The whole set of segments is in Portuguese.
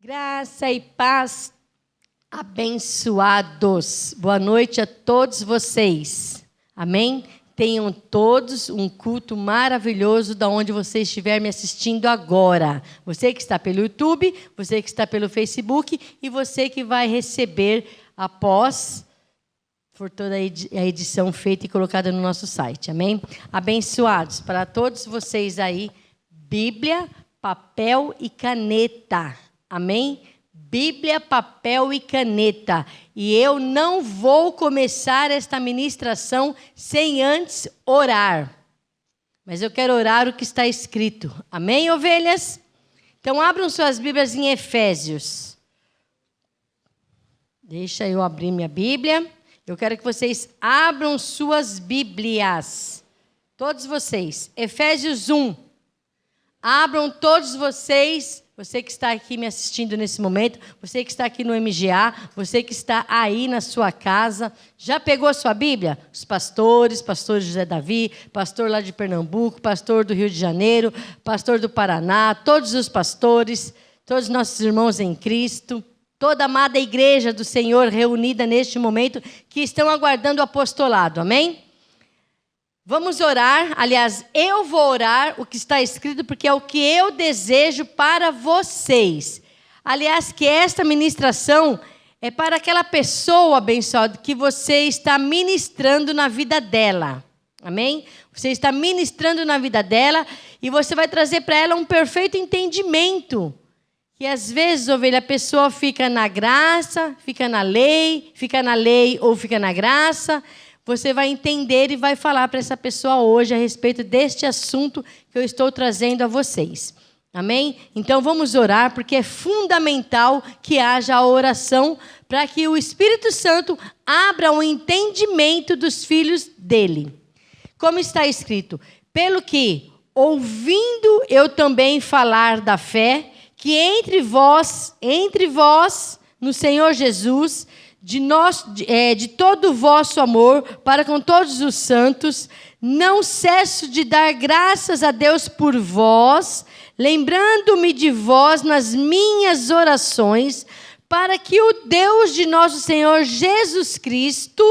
Graça e paz, abençoados. Boa noite a todos vocês. Amém? Tenham todos um culto maravilhoso da onde você estiver me assistindo agora. Você que está pelo YouTube, você que está pelo Facebook e você que vai receber após por toda a edição feita e colocada no nosso site. Amém? Abençoados para todos vocês aí, Bíblia, papel e caneta. Amém? Bíblia, papel e caneta. E eu não vou começar esta ministração sem antes orar. Mas eu quero orar o que está escrito. Amém, ovelhas? Então, abram suas Bíblias em Efésios. Deixa eu abrir minha Bíblia. Eu quero que vocês abram suas Bíblias. Todos vocês. Efésios 1. Abram todos vocês. Você que está aqui me assistindo nesse momento, você que está aqui no MGA, você que está aí na sua casa, já pegou a sua Bíblia? Os pastores, pastor José Davi, pastor lá de Pernambuco, pastor do Rio de Janeiro, pastor do Paraná, todos os pastores, todos os nossos irmãos em Cristo, toda a amada igreja do Senhor reunida neste momento, que estão aguardando o apostolado, amém? Vamos orar, aliás, eu vou orar o que está escrito, porque é o que eu desejo para vocês. Aliás, que esta ministração é para aquela pessoa abençoada que você está ministrando na vida dela. Amém? Você está ministrando na vida dela e você vai trazer para ela um perfeito entendimento. Que às vezes, ovelha, a pessoa fica na graça, fica na lei ou fica na graça. Você vai entender e vai falar para essa pessoa hoje a respeito deste assunto que eu estou trazendo a vocês. Amém? Então vamos orar, porque é fundamental que haja a oração para que o Espírito Santo abra o entendimento dos filhos dele. Como está escrito, pelo que, ouvindo eu também falar da fé, que entre vós, no Senhor Jesus, de todo o vosso amor para com todos os santos, não cesso de dar graças a Deus por vós, lembrando-me de vós nas minhas orações, para que o Deus de nosso Senhor Jesus Cristo,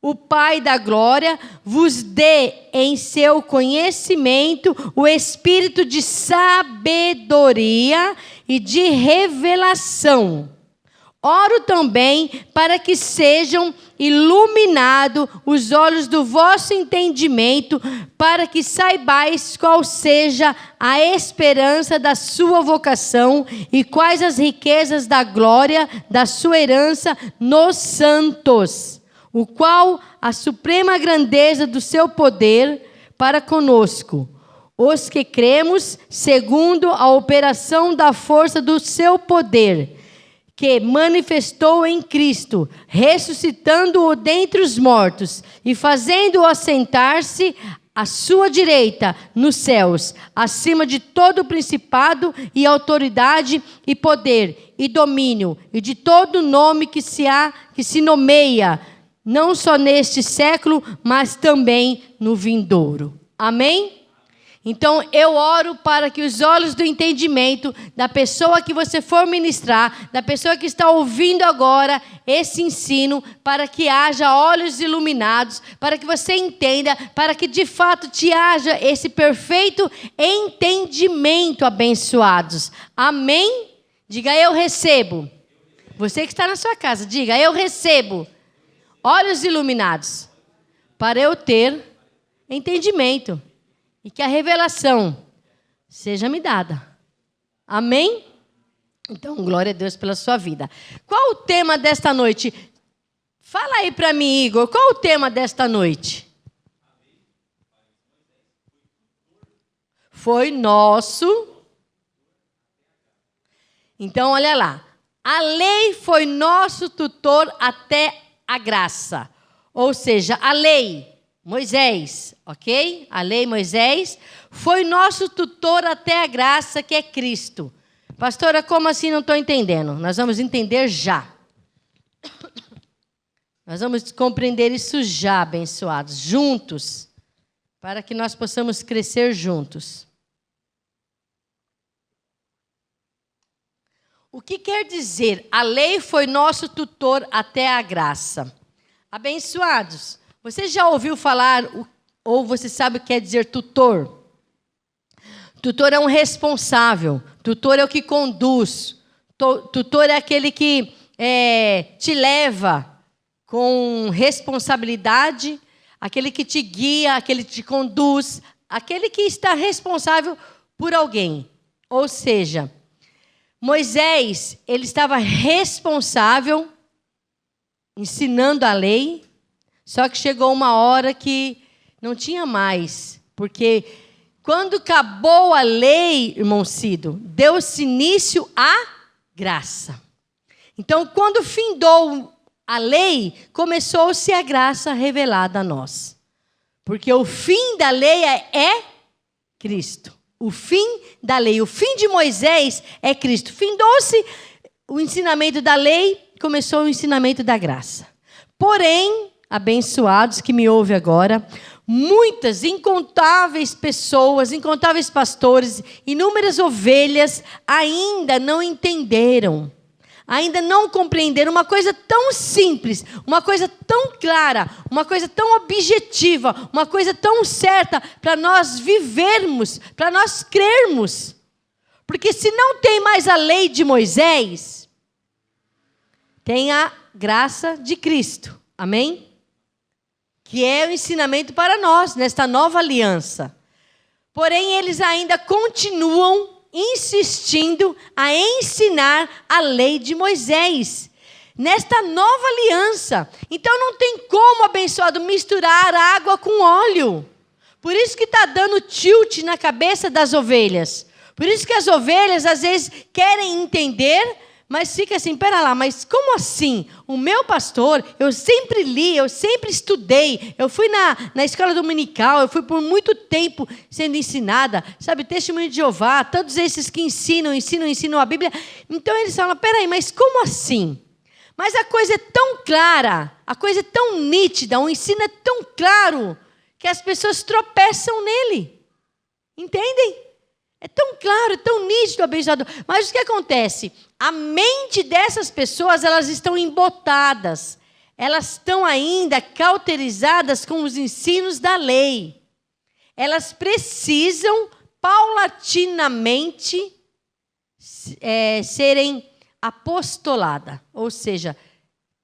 o Pai da glória, vos dê em seu conhecimento o espírito de sabedoria e de revelação. Oro também para que sejam iluminados os olhos do vosso entendimento, para que saibais qual seja a esperança da sua vocação e quais as riquezas da glória da sua herança nos santos, o qual a suprema grandeza do seu poder para conosco, os que cremos segundo a operação da força do seu poder, que manifestou em Cristo, ressuscitando-o dentre os mortos e fazendo-o assentar-se à sua direita nos céus, acima de todo principado e autoridade e poder e domínio e de todo nome que se nomeia, não só neste século, mas também no vindouro. Amém? Então, eu oro para que os olhos do entendimento da pessoa que você for ministrar, da pessoa que está ouvindo agora esse ensino, para que haja olhos iluminados, para que você entenda, para que de fato te haja esse perfeito entendimento, abençoados. Amém? Diga, eu recebo. Você que está na sua casa, diga, eu recebo olhos iluminados, para eu ter entendimento. E que a revelação seja me dada. Amém? Então, glória a Deus pela sua vida. Qual o tema desta noite? Fala aí para mim, Igor. Qual o tema desta noite? Foi nosso. Então, olha lá. A lei foi nosso tutor até a graça. Ou seja, a lei... Moisés, ok? A lei Moisés foi nosso tutor até a graça, que é Cristo. Pastora, como assim? Não estou entendendo. Nós vamos entender já. Nós vamos compreender isso já, abençoados, juntos, para que nós possamos crescer juntos. O que quer dizer? A lei foi nosso tutor até a graça. Abençoados, você já ouviu falar, ou você sabe o que quer dizer tutor? Tutor é um responsável, tutor é o que conduz, tutor é aquele que te leva com responsabilidade, aquele que te guia, aquele que te conduz, aquele que está responsável por alguém. Ou seja, Moisés, ele estava responsável, ensinando a lei, só que chegou uma hora que não tinha mais, porque quando acabou a lei, irmão Cido, deu-se início à graça. Então, quando findou a lei, começou-se a graça revelada a nós. Porque o fim da lei é Cristo. O fim da lei, o fim de Moisés é Cristo. Findou-se o ensinamento da lei, começou o ensinamento da graça. Porém, abençoados que me ouvem agora, muitas, incontáveis pessoas, incontáveis pastores, inúmeras ovelhas ainda não entenderam, ainda não compreenderam uma coisa tão simples, uma coisa tão clara, uma coisa tão objetiva, uma coisa tão certa para nós vivermos, para nós crermos. Porque se não tem mais a lei de Moisés, tem a graça de Cristo. Amém? Que é o ensinamento para nós, nesta nova aliança. Porém, eles ainda continuam insistindo a ensinar a lei de Moisés, nesta nova aliança. Então, não tem como, abençoado, misturar água com óleo. Por isso que está dando tilt na cabeça das ovelhas. Por isso que as ovelhas, às vezes, querem entender, mas fica assim, pera lá, mas como assim? O meu pastor, eu sempre li, eu sempre estudei, eu fui na escola dominical, eu fui por muito tempo sendo ensinada, sabe, Testemunho de Jeová, todos esses que ensinam a Bíblia. Então eles falam, peraí, mas como assim? Mas a coisa é tão clara, a coisa é tão nítida, o ensino é tão claro, que as pessoas tropeçam nele. Entendem? É tão claro, é tão nítido, abençoado. Mas o que acontece? A mente dessas pessoas, elas estão embotadas. Elas estão ainda cauterizadas com os ensinos da lei. Elas precisam, paulatinamente, serem apostoladas. Ou seja,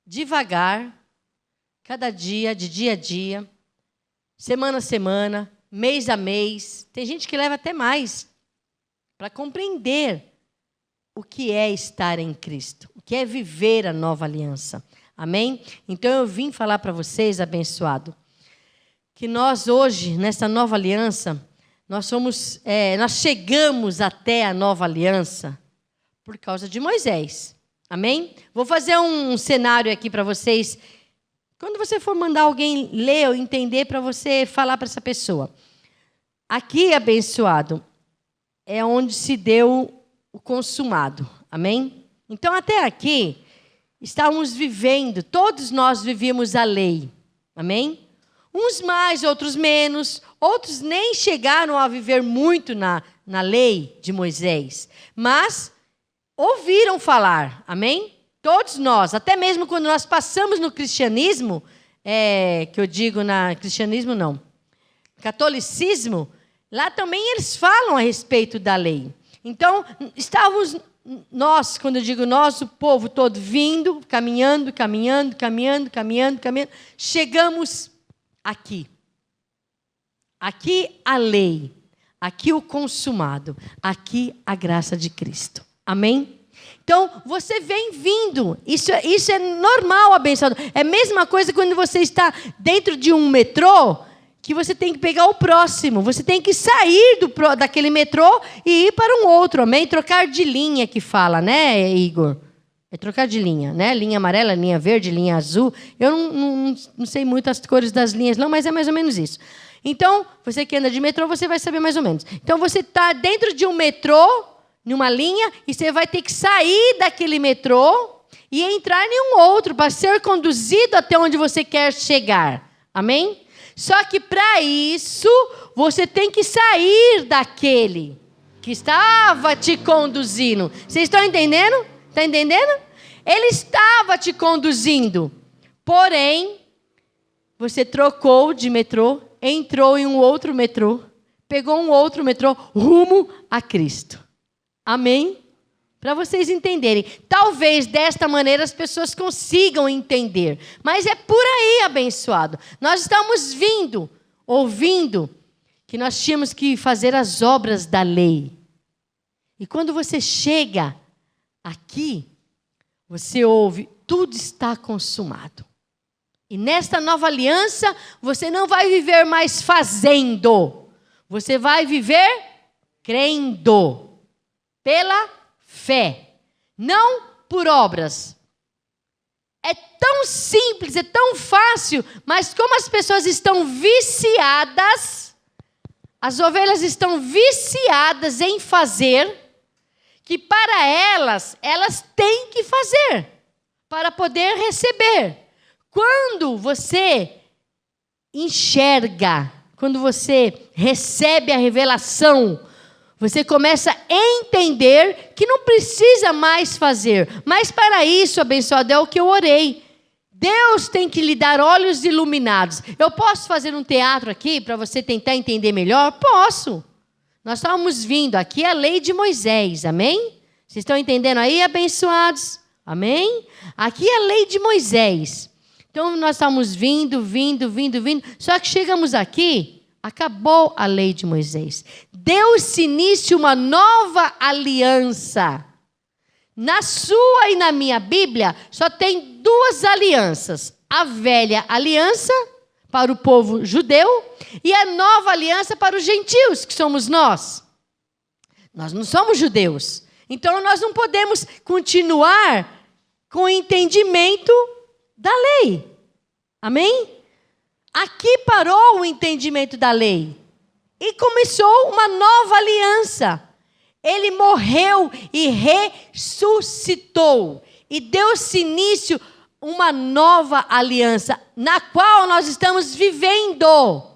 devagar, cada dia, de dia a dia, semana a semana, mês a mês. Tem gente que leva até mais, para compreender o que é estar em Cristo, o que é viver a nova aliança. Amém? Então eu vim falar para vocês, abençoado, que nós hoje, nessa nova aliança, nós chegamos até a nova aliança por causa de Moisés. Amém? Vou fazer um cenário aqui para vocês. Quando você for mandar alguém ler ou entender, para você falar para essa pessoa. Aqui, abençoado, é onde se deu o consumado. Amém? Então, até aqui, estávamos vivendo, todos nós vivíamos a lei. Amém? Uns mais, outros menos. Outros nem chegaram a viver muito na lei de Moisés. Mas ouviram falar. Amém? Todos nós, até mesmo quando nós passamos no cristianismo, que eu digo cristianismo não, catolicismo, lá também eles falam a respeito da lei. Então, estávamos nós, quando eu digo nós, o povo todo vindo, caminhando, chegamos aqui. Aqui a lei, aqui o consumado, aqui a graça de Cristo. Amém? Então, você vem vindo. Isso é normal, abençoado. É a mesma coisa quando você está dentro de um metrô, que você tem que pegar o próximo. Você tem que sair daquele metrô e ir para um outro, amém? Trocar de linha que fala, né, Igor? É trocar de linha, né? Linha amarela, linha verde, linha azul. Eu não sei muito as cores das linhas, não, mas é mais ou menos isso. Então, você que anda de metrô, você vai saber mais ou menos. Então, você está dentro de um metrô, numa linha, e você vai ter que sair daquele metrô e entrar em um outro para ser conduzido até onde você quer chegar. Amém? Só que para isso, você tem que sair daquele que estava te conduzindo. Vocês estão entendendo? Está entendendo? Ele estava te conduzindo. Porém, você trocou de metrô, entrou em um outro metrô, pegou um outro metrô rumo a Cristo. Amém? Para vocês entenderem. Talvez desta maneira as pessoas consigam entender. Mas é por aí, abençoado. Nós estamos ouvindo, que nós tínhamos que fazer as obras da lei. E quando você chega aqui, você ouve, tudo está consumado. E nesta nova aliança, você não vai viver mais fazendo. Você vai viver crendo. Pela fé. Não por obras. É tão simples, é tão fácil, mas como as pessoas estão viciadas, as ovelhas estão viciadas em fazer, que para elas têm que fazer, para poder receber. Quando você enxerga, quando você recebe a revelação, você começa a entender que não precisa mais fazer. Mas para isso, abençoado, é o que eu orei. Deus tem que lhe dar olhos iluminados. Eu posso fazer um teatro aqui para você tentar entender melhor? Posso. Nós estávamos vindo aqui a lei de Moisés, amém? Vocês estão entendendo aí, abençoados? Amém? Aqui é a lei de Moisés. Então nós estávamos vindo. Só que chegamos aqui, acabou a lei de Moisés. Deu-se início uma nova aliança. Na sua e na minha Bíblia, só tem 2 alianças. A velha aliança para o povo judeu e a nova aliança para os gentios, que somos nós. Nós não somos judeus. Então, nós não podemos continuar com o entendimento da lei. Amém? Aqui parou o entendimento da lei. E começou uma nova aliança. Ele morreu e ressuscitou. E deu-se início uma nova aliança, na qual nós estamos vivendo.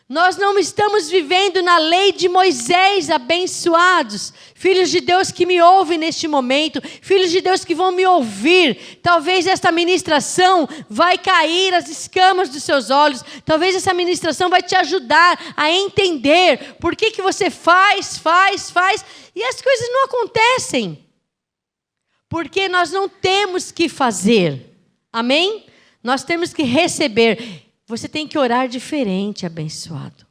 Nós não estamos vivendo na lei de Moisés, abençoados. Filhos de Deus que me ouvem neste momento, filhos de Deus que vão me ouvir. Talvez esta ministração vai cair as escamas dos seus olhos. Talvez essa ministração vai te ajudar a entender por que você faz, e as coisas não acontecem. Porque nós não temos que fazer. Amém? Nós temos que receber. Você tem que orar diferente, abençoado.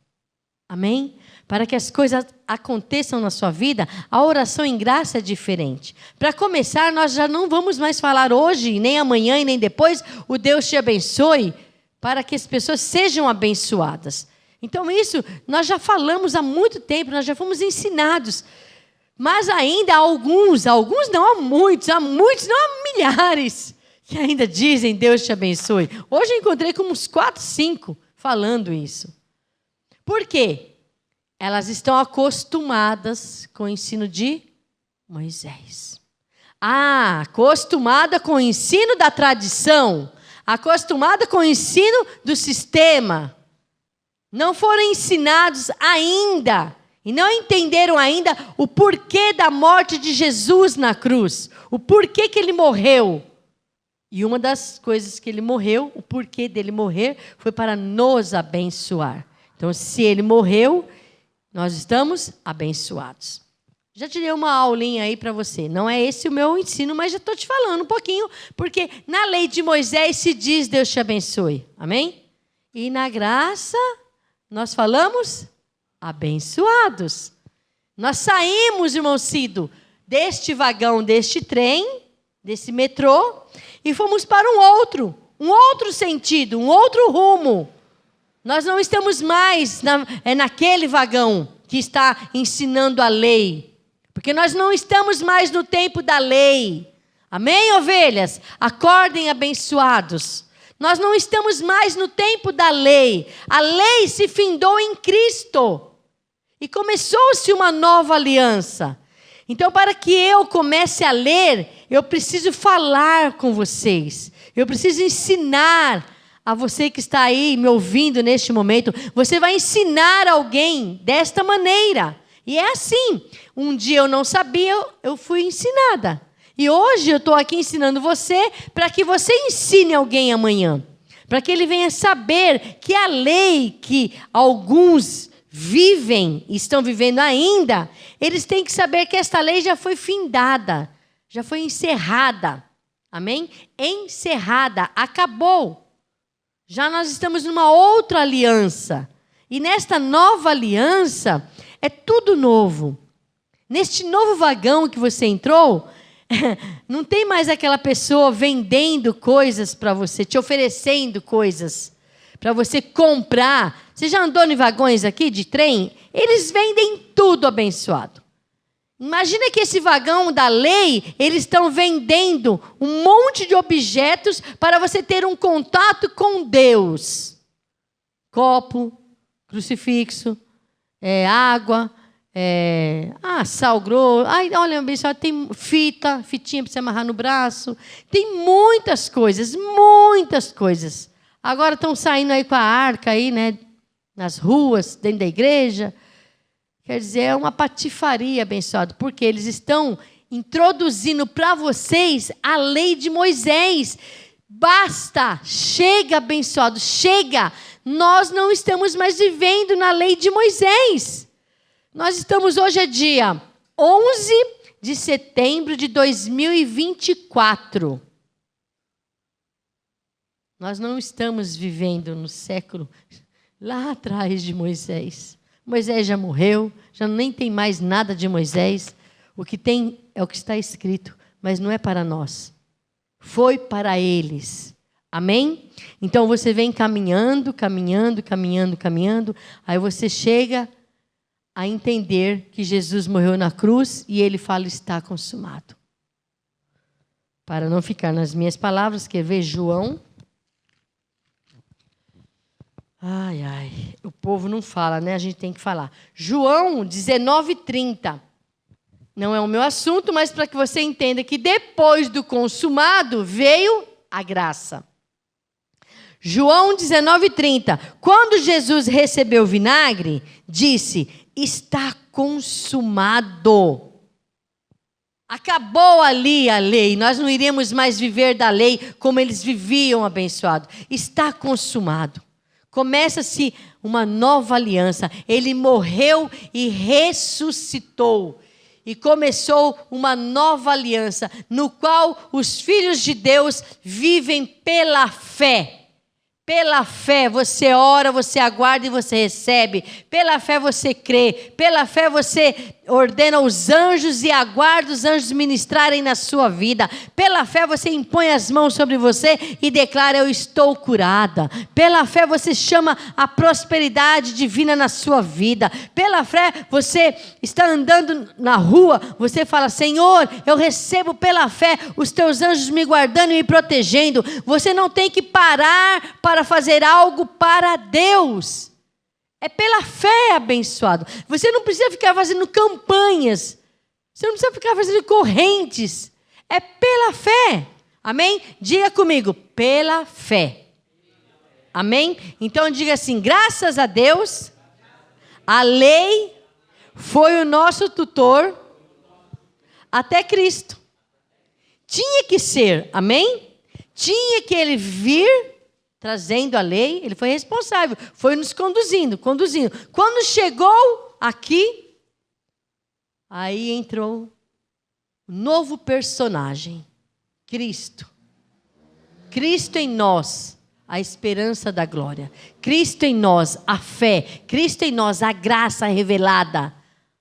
Amém? Para que as coisas aconteçam na sua vida, a oração em graça é diferente. Para começar, nós já não vamos mais falar hoje, nem amanhã e nem depois, o Deus te abençoe, para que as pessoas sejam abençoadas. Então isso, nós já falamos há muito tempo, nós já fomos ensinados. Mas ainda há alguns não, há muitos, não, há milhares, que ainda dizem Deus te abençoe. Hoje eu encontrei como uns 4, 5 falando isso. Por quê? Elas estão acostumadas com o ensino de Moisés. Acostumada com o ensino da tradição. Acostumada com o ensino do sistema. Não foram ensinados ainda. E não entenderam ainda o porquê da morte de Jesus na cruz. O porquê que ele morreu. E uma das coisas que ele morreu, o porquê dele morrer, foi para nos abençoar. Então, se ele morreu, nós estamos abençoados. Já te dei uma aulinha aí para você. Não é esse o meu ensino, mas já estou te falando um pouquinho, porque na lei de Moisés se diz Deus te abençoe. Amém? E na graça, nós falamos abençoados. Nós saímos, irmão Cido, deste vagão, deste trem, desse metrô, e fomos para um outro sentido, um outro rumo. Nós não estamos mais naquele vagão que está ensinando a lei, porque nós não estamos mais no tempo da lei. Amém, ovelhas? Acordem, abençoados. Nós não estamos mais no tempo da lei. A lei se findou em Cristo e começou-se uma nova aliança. Então, para que eu comece a ler, eu preciso falar com vocês. Eu preciso ensinar a você que está aí me ouvindo neste momento. Você vai ensinar alguém desta maneira. E é assim. Um dia eu não sabia, eu fui ensinada. E hoje eu estou aqui ensinando você para que você ensine alguém amanhã. Para que ele venha saber que a lei que alguns vivem, estão vivendo ainda, eles têm que saber que esta lei já foi findada, já foi encerrada. Amém? Encerrada, acabou. Já nós estamos numa outra aliança. E nesta nova aliança, é tudo novo. Neste novo vagão que você entrou, não tem mais aquela pessoa vendendo coisas para você, te oferecendo coisas para você comprar. Você já andou em vagões aqui de trem? Eles vendem tudo, abençoado. Imagina que esse vagão da lei, eles estão vendendo um monte de objetos para você ter um contato com Deus. Copo, crucifixo, água, sal grosso. Ai, olha, abençoado, tem fitinha para você amarrar no braço. Tem muitas coisas, muitas coisas. Agora estão saindo aí com a arca aí, né, nas ruas, dentro da igreja. Quer dizer, é uma patifaria, abençoado, porque eles estão introduzindo para vocês a lei de Moisés. Basta, chega, abençoado, chega. Nós não estamos mais vivendo na lei de Moisés. Nós estamos hoje, é dia 11 de setembro de 2024. Nós não estamos vivendo no século lá atrás de Moisés. Moisés já morreu, já nem tem mais nada de Moisés. O que tem é o que está escrito, mas não é para nós. Foi para eles. Amém? Então você vem caminhando, caminhando, caminhando, caminhando. Aí você chega a entender que Jesus morreu na cruz e ele fala, está consumado. Para não ficar nas minhas palavras, quer ver João? Ai, ai, o povo não fala, né? A gente tem que falar. João 19:30. Não é o meu assunto, mas para que você entenda que depois do consumado veio a graça. João 19:30. Quando Jesus recebeu o vinagre, disse, está consumado. Acabou ali a lei, nós não iremos mais viver da lei como eles viviam, abençoado. Está consumado. Começa-se uma nova aliança. Ele morreu e ressuscitou. E começou uma nova aliança, no qual os filhos de Deus vivem pela fé. Pela fé você ora, você aguarda e você recebe. Pela fé você crê. Pela fé você ordena os anjos e aguarda os anjos ministrarem na sua vida. Pela fé você impõe as mãos sobre você e declara, eu estou curada. Pela fé você chama a prosperidade divina na sua vida. Pela fé você está andando na rua, você fala, Senhor, eu recebo pela fé os teus anjos me guardando e me protegendo. Você não tem que parar para fazer algo para Deus. É pela fé, abençoado. Você não precisa ficar fazendo campanhas. Você não precisa ficar fazendo correntes. É pela fé. Amém? Diga comigo, pela fé. Amém? Então diga assim, graças a Deus, a lei foi o nosso tutor até Cristo. Tinha que ser, amém? Tinha que ele vir trazendo a lei, ele foi responsável, foi nos conduzindo. Quando chegou aqui, aí entrou um novo personagem, Cristo. Cristo em nós, a esperança da glória. Cristo em nós, a fé. Cristo em nós, a graça revelada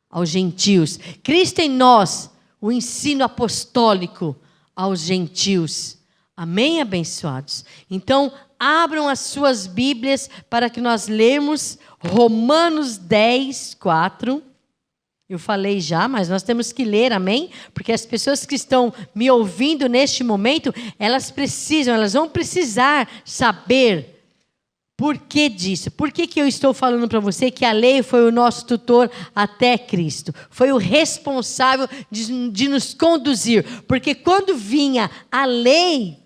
aos gentios. Cristo em nós, o ensino apostólico aos gentios. Amém, abençoados? Então, abram as suas Bíblias para que nós lemos Romanos 10:4. Eu falei já, mas nós temos que ler, amém? Porque as pessoas que estão me ouvindo neste momento, elas vão precisar saber por que disso. Por que eu estou falando para você que a lei foi o nosso tutor até Cristo? Foi o responsável de nos conduzir. Porque quando vinha a lei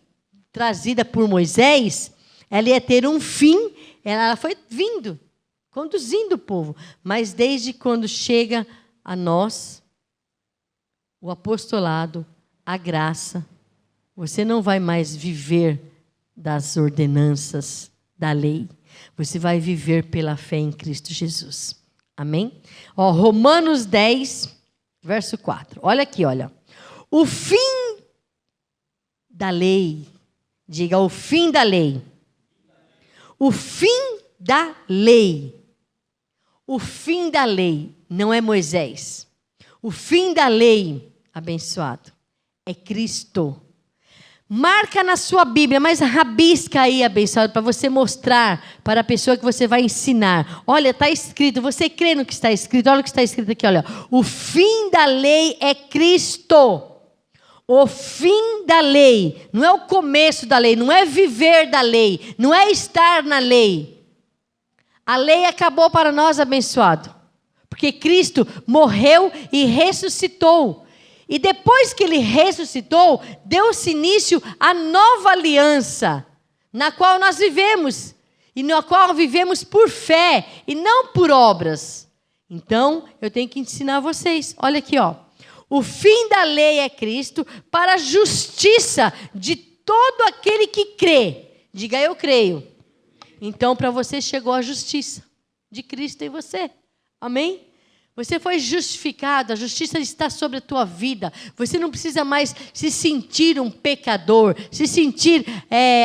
trazida por Moisés, ela ia ter um fim, ela foi vindo, conduzindo o povo. Mas desde quando chega a nós, o apostolado, a graça. Você não vai mais viver das ordenanças da lei. Você vai viver pela fé em Cristo Jesus. Amém? Ó, Romanos 10, verso 4. Olha aqui, olha. O fim da lei. Diga, o fim da lei. O fim da lei. O fim da lei não é Moisés. O fim da lei, abençoado, é Cristo. Marca na sua Bíblia, mas rabisca aí, abençoado, para você mostrar para a pessoa que você vai ensinar. Olha, está escrito, você crê no que está escrito? Olha o que está escrito aqui, olha. O fim da lei é Cristo. O fim da lei, não é o começo da lei, não é viver da lei, não é estar na lei. A lei acabou para nós, abençoado, porque Cristo morreu e ressuscitou. E depois que ele ressuscitou, deu-se início à nova aliança, na qual nós vivemos, e na qual vivemos por fé e não por obras. Então, eu tenho que ensinar vocês. Olha aqui, ó. O fim da lei é Cristo para a justiça de todo aquele que crê. Diga, eu creio. Então, para você chegou a justiça de Cristo em você. Amém? Você foi justificado, a justiça está sobre a tua vida. Você não precisa mais se sentir um pecador, se sentir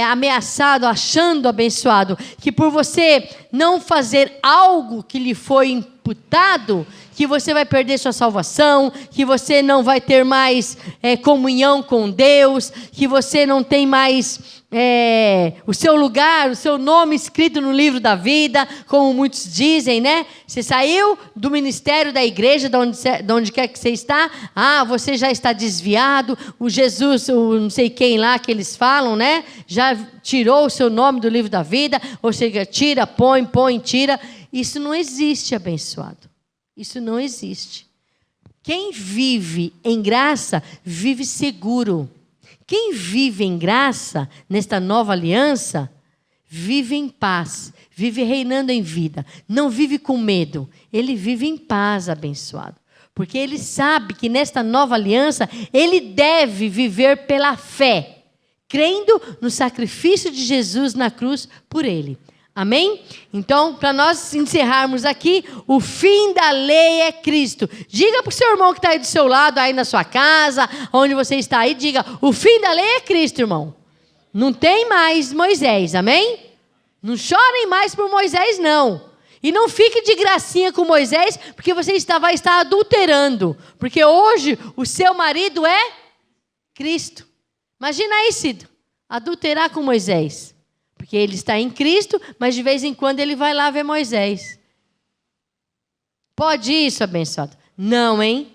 ameaçado, achando abençoado, que por você não fazer algo que lhe foi imputado, que você vai perder sua salvação, que você não vai ter mais comunhão com Deus, que você não tem mais o seu lugar, o seu nome escrito no livro da vida, como muitos dizem, né? Você saiu do ministério da igreja, de onde quer que você está, você já está desviado, o Jesus, o não sei quem lá que eles falam, né? Já tirou o seu nome do livro da vida, ou seja, tira, põe, tira. Isso não existe, abençoado. Isso não existe. Quem vive em graça, vive seguro. Quem vive em graça, nesta nova aliança, vive em paz, vive reinando em vida, não vive com medo, ele vive em paz, abençoado. Porque ele sabe que nesta nova aliança, ele deve viver pela fé, crendo no sacrifício de Jesus na cruz por ele. Amém? Então, para nós encerrarmos aqui, o fim da lei é Cristo. Diga para o seu irmão que está aí do seu lado, aí na sua casa, onde você está aí, diga, o fim da lei é Cristo, irmão. Não tem mais Moisés, amém? Não chorem mais por Moisés, não. E não fique de gracinha com Moisés, porque você vai estar adulterando. Porque hoje o seu marido é Cristo. Imagina aí, Cido, adulterar com Moisés. Porque ele está em Cristo, mas de vez em quando ele vai lá ver Moisés. Pode isso, abençoado? Não, hein?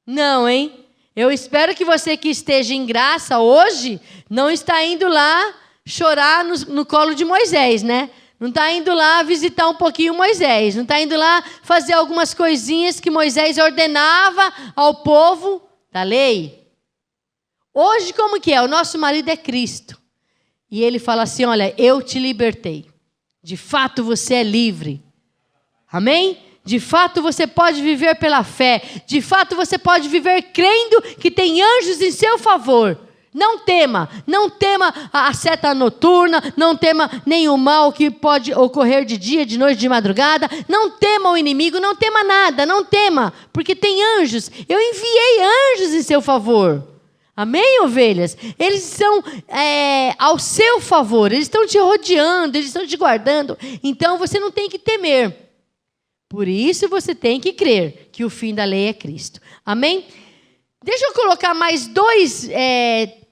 Não, hein? Eu espero que você que esteja em graça hoje, não está indo lá chorar no colo de Moisés, né? Não está indo lá visitar um pouquinho Moisés. Não está indo lá fazer algumas coisinhas que Moisés ordenava ao povo da lei. Hoje, como que é? O nosso marido é Cristo. E ele fala assim, olha, eu te libertei. De fato, você é livre. Amém? De fato, você pode viver pela fé. De fato, você pode viver crendo que tem anjos em seu favor. Não tema a seta noturna, não tema nem o mal que pode ocorrer de dia, de noite, de madrugada. Não tema o inimigo, não tema nada, não tema, porque tem anjos. Eu enviei anjos em seu favor. Amém, ovelhas? Eles são ao seu favor, eles estão te rodeando, eles estão te guardando. Então, você não tem que temer. Por isso, você tem que crer que o fim da lei é Cristo. Amém? Deixa eu colocar mais dois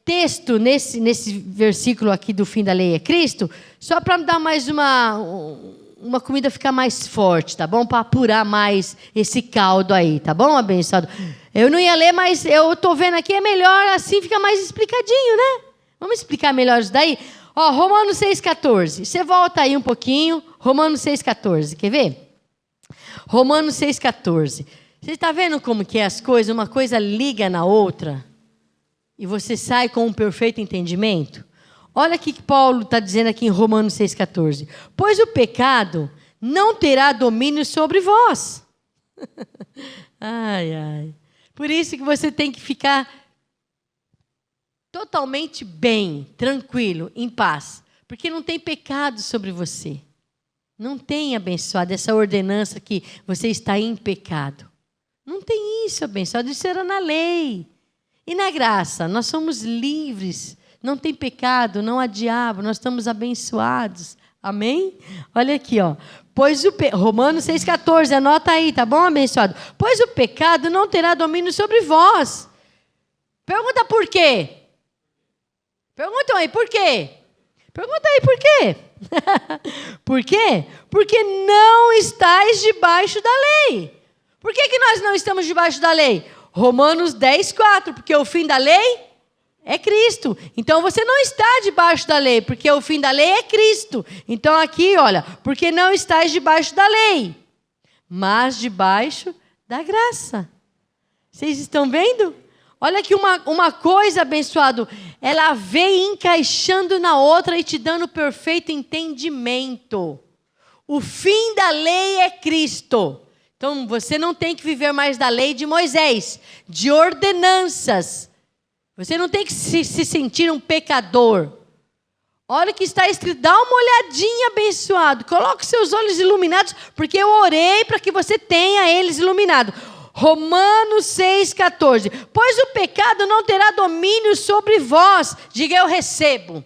textos nesse versículo aqui do fim da lei é Cristo, só para dar mais uma comida ficar mais forte, tá bom? Para apurar mais esse caldo aí, tá bom, abençoado? Eu não ia ler, mas eu estou vendo aqui, é melhor assim, fica mais explicadinho, né? Vamos explicar melhor isso daí? Ó, Romanos 6,14. Você volta aí um pouquinho. Romanos 6,14. Quer ver? Romanos 6,14. Você está vendo como que é as coisas? Uma coisa liga na outra. E você sai com um perfeito entendimento. Olha o que Paulo está dizendo aqui em Romanos 6,14. Pois o pecado não terá domínio sobre vós. Ai, ai. Por isso que você tem que ficar totalmente bem, tranquilo, em paz. Porque não tem pecado sobre você. Não tem, abençoado, essa ordenança que você está em pecado. Não tem isso, abençoado. Isso era na lei. E na graça, nós somos livres. Não tem pecado, não há diabo. Nós estamos abençoados. Amém? Olha aqui, ó. Romanos 6,14, anota aí, tá bom, abençoado? Pois o pecado não terá domínio sobre vós. Pergunta por quê? Perguntam aí, por quê? Pergunta aí, por quê? Por quê? Porque não estáis debaixo da lei. Por que nós não estamos debaixo da lei? Romanos 10,4, porque o fim da lei é Cristo. Então você não está debaixo da lei, porque o fim da lei é Cristo. Então aqui, olha, porque não estáis debaixo da lei, mas debaixo da graça. Vocês estão vendo? Olha aqui uma coisa, abençoado, ela vem encaixando na outra e te dando perfeito entendimento. O fim da lei é Cristo. Então você não tem que viver mais da lei de Moisés, de ordenanças. Você não tem que se sentir um pecador. Olha o que está escrito, dá uma olhadinha, abençoado. Coloque seus olhos iluminados, porque eu orei para que você tenha eles iluminados. Romanos 6,14. Pois o pecado não terá domínio sobre vós. Diga, eu recebo.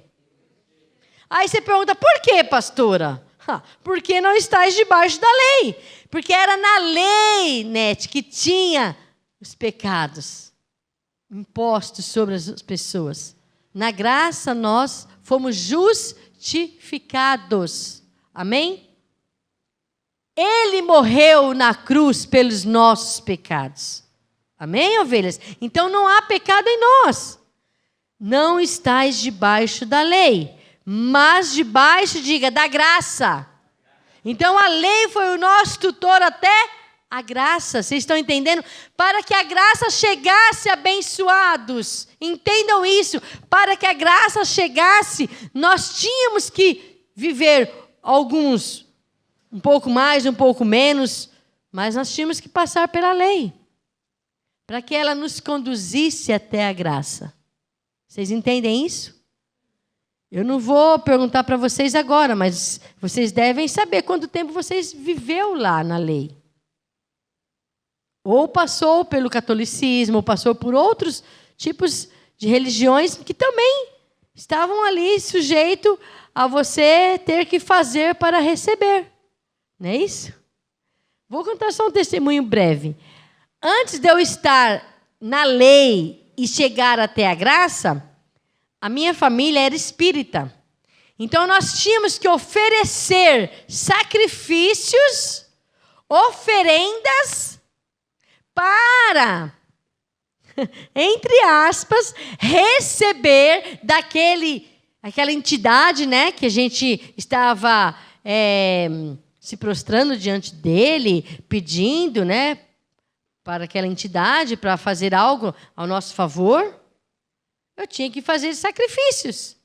Aí você pergunta, por quê, pastora? Porque não estáis debaixo da lei. Porque era na lei, Nete, que tinha os pecados impostos sobre as pessoas. Na graça nós fomos justificados. Amém? Ele morreu na cruz pelos nossos pecados. Amém, ovelhas? Então não há pecado em nós. Não estáis debaixo da lei, mas debaixo, diga, da graça. Então a lei foi o nosso tutor até a graça. Vocês estão entendendo? Para que a graça chegasse, abençoados. Entendam isso. Para que a graça chegasse, nós tínhamos que viver alguns um pouco mais, um pouco menos, mas nós tínhamos que passar pela lei, para que ela nos conduzisse até a graça. Vocês entendem isso? Eu não vou perguntar para vocês agora, mas vocês devem saber quanto tempo vocês viveu lá na lei. Ou passou pelo catolicismo, ou passou por outros tipos de religiões que também estavam ali sujeitos a você ter que fazer para receber. Não é isso? Vou contar só um testemunho breve. Antes de eu estar na lei e chegar até a graça, a minha família era espírita. Então nós tínhamos que oferecer sacrifícios, oferendas para, entre aspas, receber aquela entidade, né, que a gente estava se prostrando diante dele, pedindo, né, para aquela entidade, para fazer algo ao nosso favor. Eu tinha que fazer sacrifícios.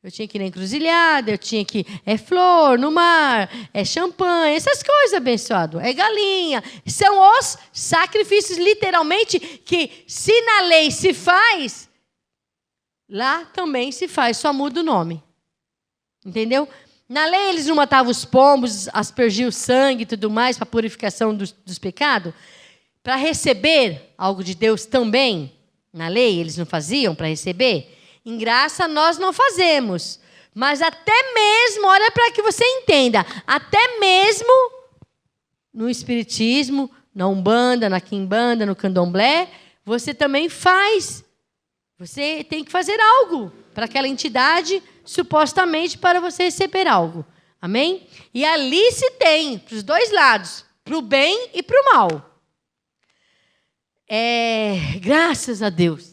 Eu tinha que ir na encruzilhada, eu tinha que... É flor no mar, é champanhe, essas coisas, abençoado. É galinha. São os sacrifícios, literalmente, que se na lei se faz, lá também se faz, só muda o nome. Entendeu? Na lei eles não matavam os pombos, aspergiam o sangue e tudo mais para a purificação dos pecados. Para receber algo de Deus também, na lei eles não faziam para receber. Em graça nós não fazemos. Mas até mesmo, olha para que você entenda, até mesmo no espiritismo, na Umbanda, na Quimbanda, no Candomblé, você também faz. Você tem que fazer algo para aquela entidade, supostamente para você receber algo. Amém? E ali se tem, para os dois lados, para o bem e para o mal. Graças a Deus.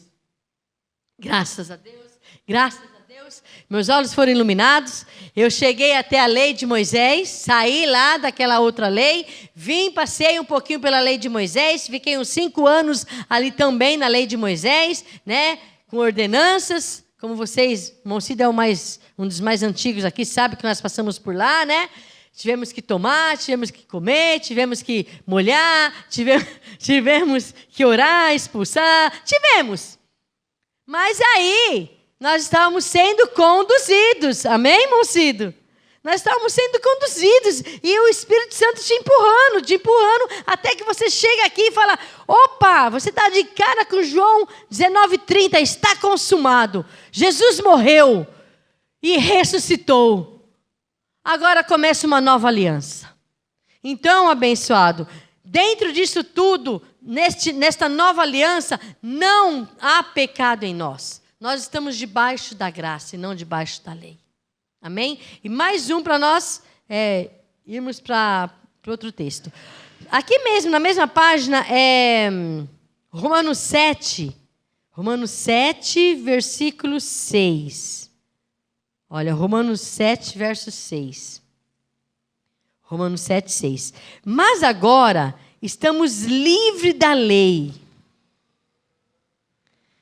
Graças a Deus. Graças a Deus. Meus olhos foram iluminados. Eu cheguei até a lei de Moisés, saí lá daquela outra lei, vim, passei um pouquinho pela lei de Moisés, fiquei uns 5 anos ali também na lei de Moisés, né, com ordenanças. Como vocês, irmão Cida é um dos mais antigos aqui, sabe que nós passamos por lá, né? Tivemos que tomar, tivemos que comer, tivemos que molhar, tivemos que orar, expulsar, tivemos. Mas aí, Nós estávamos sendo conduzidos. Amém, irmão Cido? Nós estávamos sendo conduzidos e o Espírito Santo te empurrando, até que você chega aqui e fala, opa, você está de cara com João 19:30, está consumado. Jesus morreu e ressuscitou. Agora começa uma nova aliança. Então, abençoado, dentro disso tudo, nesta nova aliança, não há pecado em nós. Nós estamos debaixo da graça e não debaixo da lei. Amém? E mais um para nós irmos para outro texto. Aqui mesmo, na mesma página, Romanos 7. Romanos 7, versículo 6. Olha, Romanos 7, verso 6. Romanos 7, 6. Mas agora estamos livres da lei.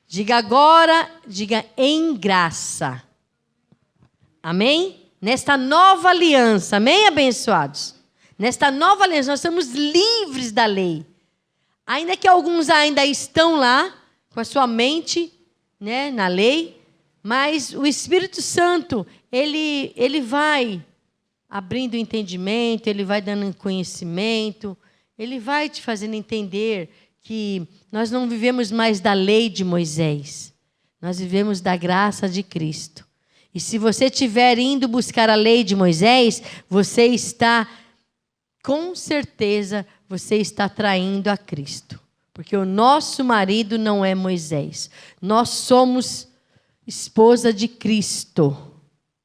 Diga agora, diga em graça. Amém? Nesta nova aliança, amém, abençoados? Nesta nova aliança, nós estamos livres da lei. Ainda que alguns ainda estão lá, com a sua mente, né, na lei, mas o Espírito Santo, ele vai abrindo o entendimento, ele vai dando conhecimento, ele vai te fazendo entender que nós não vivemos mais da lei de Moisés, nós vivemos da graça de Cristo. E se você estiver indo buscar a lei de Moisés, você está, com certeza, você está traindo a Cristo. Porque o nosso marido não é Moisés. Nós somos esposa de Cristo.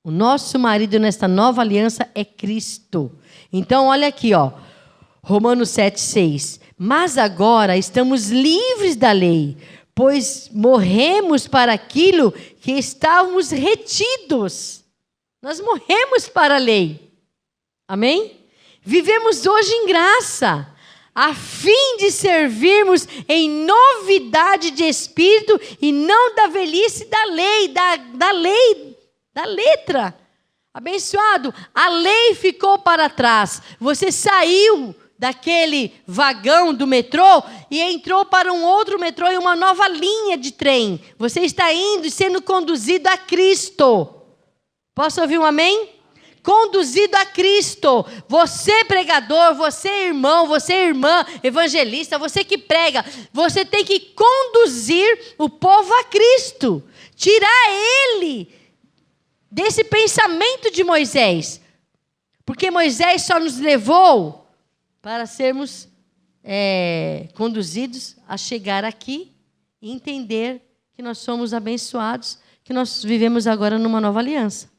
O nosso marido nesta nova aliança é Cristo. Então, olha aqui, ó, Romanos 7, 6. Mas agora estamos livres da lei, pois morremos para aquilo que estávamos retidos. Nós morremos para a lei. Amém? Vivemos hoje em graça, a fim de servirmos em novidade de espírito e não da velhice da lei, da letra. Abençoado, a lei ficou para trás. Você saiu daquele vagão do metrô e entrou para um outro metrô e uma nova linha de trem. Você está indo e sendo conduzido a Cristo. Posso ouvir um amém? Conduzido a Cristo. Você pregador, você irmão, você irmã, evangelista, você que prega, você tem que conduzir o povo a Cristo. Tirar ele desse pensamento de Moisés. Porque Moisés só nos levou para sermos conduzidos a chegar aqui e entender que nós somos abençoados, que nós vivemos agora numa nova aliança.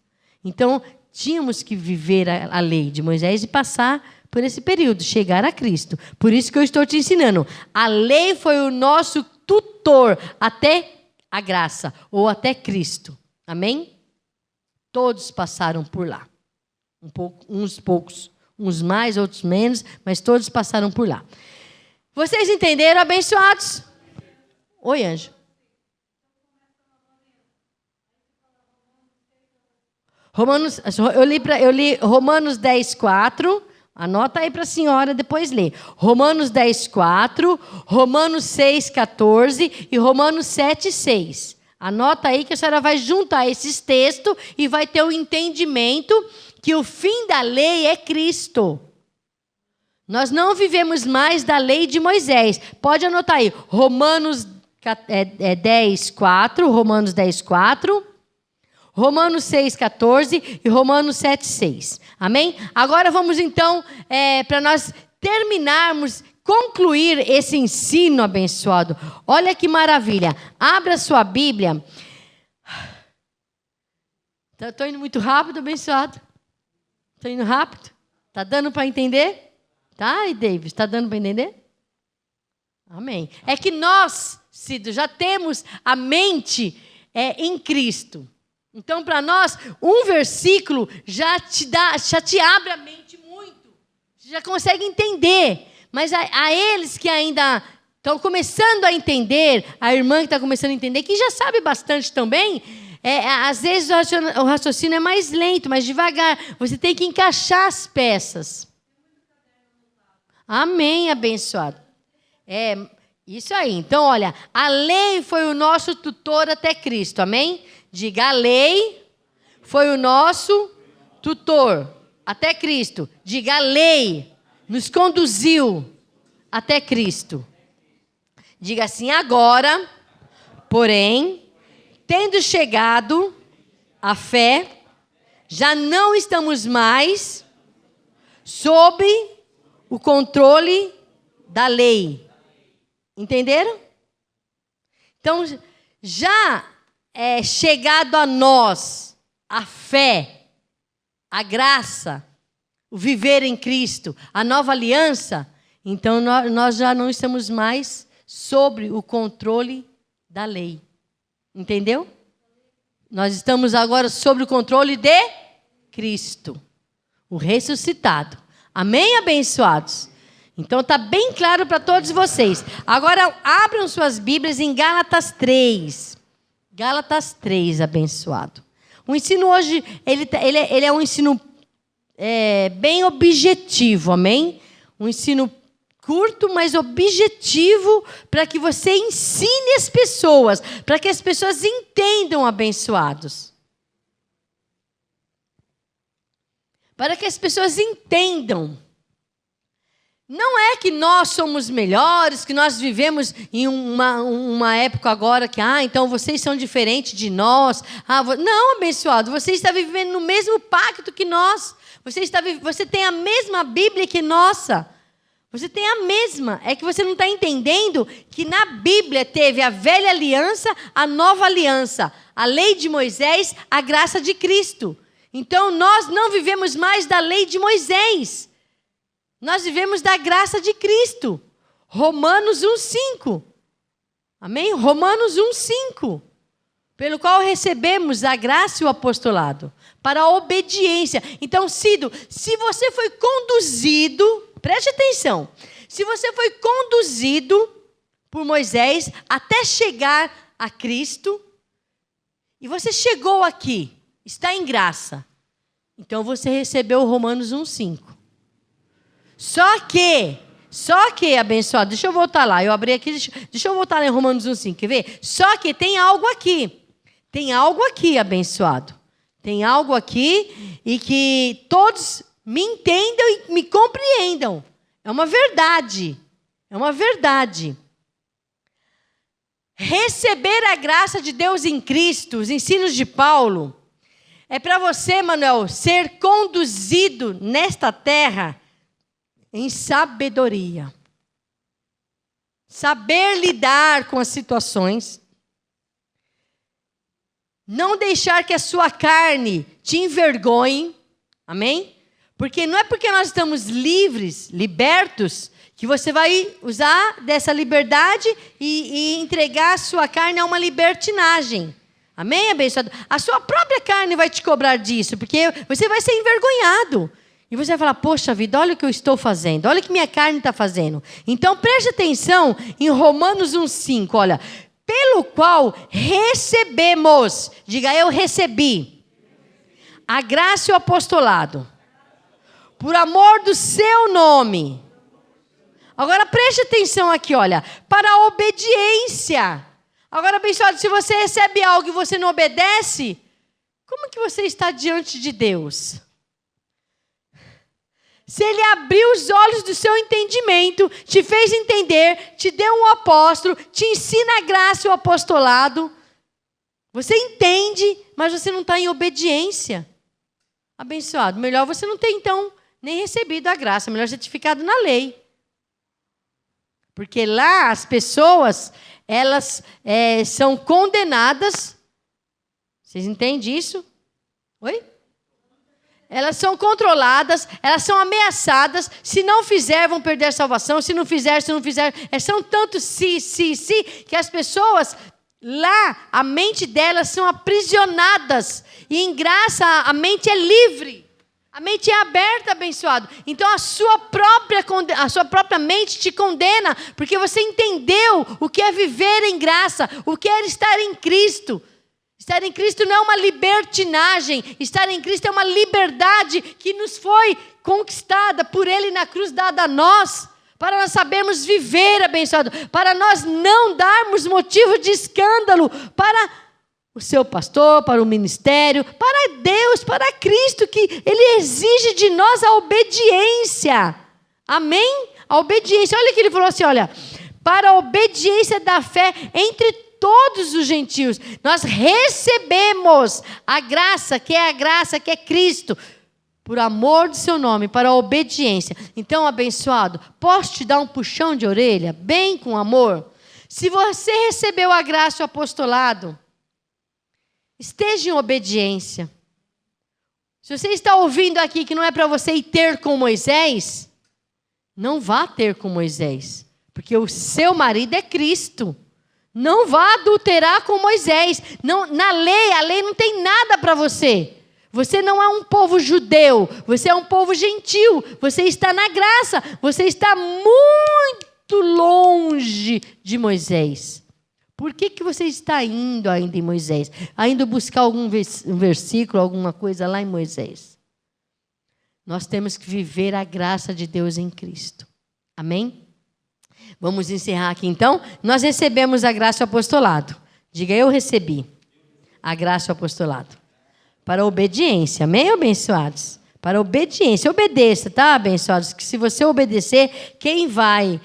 Então, tínhamos que viver a lei de Moisés e passar por esse período, chegar a Cristo. Por isso que eu estou te ensinando. A lei foi o nosso tutor até a graça, ou até Cristo. Amém? Todos passaram por lá. Uns poucos. Uns mais, outros menos, mas todos passaram por lá. Vocês entenderam, abençoados? Oi, anjo. Eu li Romanos 10, 4. Anota aí para a senhora depois ler. Romanos 10, 4, Romanos 6, 14 e Romanos 7, 6. Anota aí que a senhora vai juntar esses textos e vai ter o entendimento que o fim da lei é Cristo. Nós não vivemos mais da lei de Moisés. Pode anotar aí. Romanos 10, 4. Romanos 10, 4. Romanos 6, 14 e Romanos 7, 6. Amém? Agora vamos então, para nós terminarmos, concluir esse ensino abençoado. Olha que maravilha. Abra sua Bíblia. Estou indo muito rápido, abençoado. Estou indo rápido? Está dando para entender? Tá, e David? Está dando para entender? Amém. É que nós, Cido, já temos a mente em Cristo. Então, para nós, um versículo já te abre a mente muito. Você já consegue entender. Mas a eles que ainda estão começando a entender, a irmã que está começando a entender, que já sabe bastante também, às vezes o raciocínio é mais lento, mais devagar. Você tem que encaixar as peças. Amém, abençoado. Isso aí. Então, olha, a lei foi o nosso tutor até Cristo, amém? Diga, a lei foi o nosso tutor até Cristo. Diga, a lei nos conduziu até Cristo. Diga assim, agora, porém, tendo chegado a fé, já não estamos mais sob o controle da lei. Entenderam? Então, já é chegado a nós a fé, a graça, o viver em Cristo, a nova aliança, então nós já não estamos mais sobre o controle da lei. Entendeu? Nós estamos agora sobre o controle de Cristo, o ressuscitado. Amém, abençoados? Então está bem claro para todos vocês. Agora abram suas Bíblias em Gálatas 3. Gálatas 3, abençoado. O ensino hoje, ele é um ensino bem objetivo, amém? Um ensino curto, mas objetivo, para que você ensine as pessoas, para que as pessoas entendam, abençoados. Para que as pessoas entendam. Não é que nós somos melhores, que nós vivemos em uma época agora que, então vocês são diferentes de nós. Não, abençoado, você está vivendo no mesmo pacto que nós. Você tem a mesma Bíblia que nossa. Você tem a mesma. É que você não está entendendo que na Bíblia teve a velha aliança, a nova aliança, a lei de Moisés, a graça de Cristo. Então nós não vivemos mais da lei de Moisés. Nós vivemos da graça de Cristo. Romanos 1,5. Amém? Romanos 1,5. Pelo qual recebemos a graça e o apostolado. Para a obediência. Então, Cido, se você foi conduzido, preste atenção. Se você foi conduzido por Moisés até chegar a Cristo, e você chegou aqui, está em graça, então você recebeu o Romanos 1,5. Só que, abençoado, deixa eu voltar lá, eu abri aqui, deixa eu voltar lá em Romanos 1,5, quer ver? Só que tem algo aqui, abençoado. Tem algo aqui e que todos me entendam e me compreendam. É uma verdade, Receber a graça de Deus em Cristo, os ensinos de Paulo, é para você, Manuel, ser conduzido nesta terra em sabedoria. Saber lidar com as situações. Não deixar que a sua carne te envergonhe. Amém? Porque não é porque nós estamos livres, libertos, que você vai usar dessa liberdade e entregar a sua carne a uma libertinagem. Amém, abençoado? A sua própria carne vai te cobrar disso, porque você vai ser envergonhado. E você vai falar, poxa vida, olha o que eu estou fazendo, olha o que minha carne está fazendo. Então, preste atenção em Romanos 1,5, olha. Pelo qual recebemos, diga eu recebi, a graça e o apostolado, por amor do seu nome. Agora, preste atenção aqui, olha, para a obediência. Agora, abençoado, se você recebe algo e você não obedece, como que você está diante de Deus? Se Ele abriu os olhos do seu entendimento, te fez entender, te deu um apóstolo, te ensina a graça e o apostolado, você entende, mas você não está em obediência. Abençoado, melhor você não ter, então, nem recebido a graça, melhor você ter ficado na lei. Porque lá as pessoas, elas são condenadas. Vocês entendem isso? Oi? Elas são controladas, elas são ameaçadas. Se não fizer, vão perder a salvação. Se não fizer. São tantos se, que as pessoas lá, a mente delas são aprisionadas. E em graça, a mente é livre. A mente é aberta, abençoado. Então a sua própria mente te condena, porque você entendeu o que é viver em graça, o que é estar em Cristo. Estar em Cristo não é uma libertinagem. Estar em Cristo é uma liberdade que nos foi conquistada por Ele na cruz, dada a nós, para nós sabermos viver, abençoado, para nós não darmos motivo de escândalo para o seu pastor, para o ministério, para Deus, para Cristo, que Ele exige de nós a obediência. Amém? A obediência. Olha que ele falou assim, olha, para a obediência da fé entre todos os gentios. Nós recebemos a graça, que é Cristo, por amor do seu nome, para a obediência. Então, abençoado, posso te dar um puxão de orelha, bem com amor? Se você recebeu a graça e o apostolado, esteja em obediência. Se você está ouvindo aqui que não é para você ir ter com Moisés, não vá ter com Moisés, porque o seu marido é Cristo. Não vá adulterar com Moisés. Não, a lei não tem nada para você. Você não é um povo judeu, você é um povo gentil. Você está na graça, você está muito longe de Moisés. Por que você está indo ainda em Moisés? Ainda buscar algum versículo, alguma coisa lá em Moisés? Nós temos que viver a graça de Deus em Cristo. Amém? Vamos encerrar aqui então. Nós recebemos a graça e o apostolado. Diga, eu recebi a graça e o apostolado. Para a obediência. Amém, abençoados? Para a obediência. Obedeça, tá, abençoados? Que se você obedecer, quem vai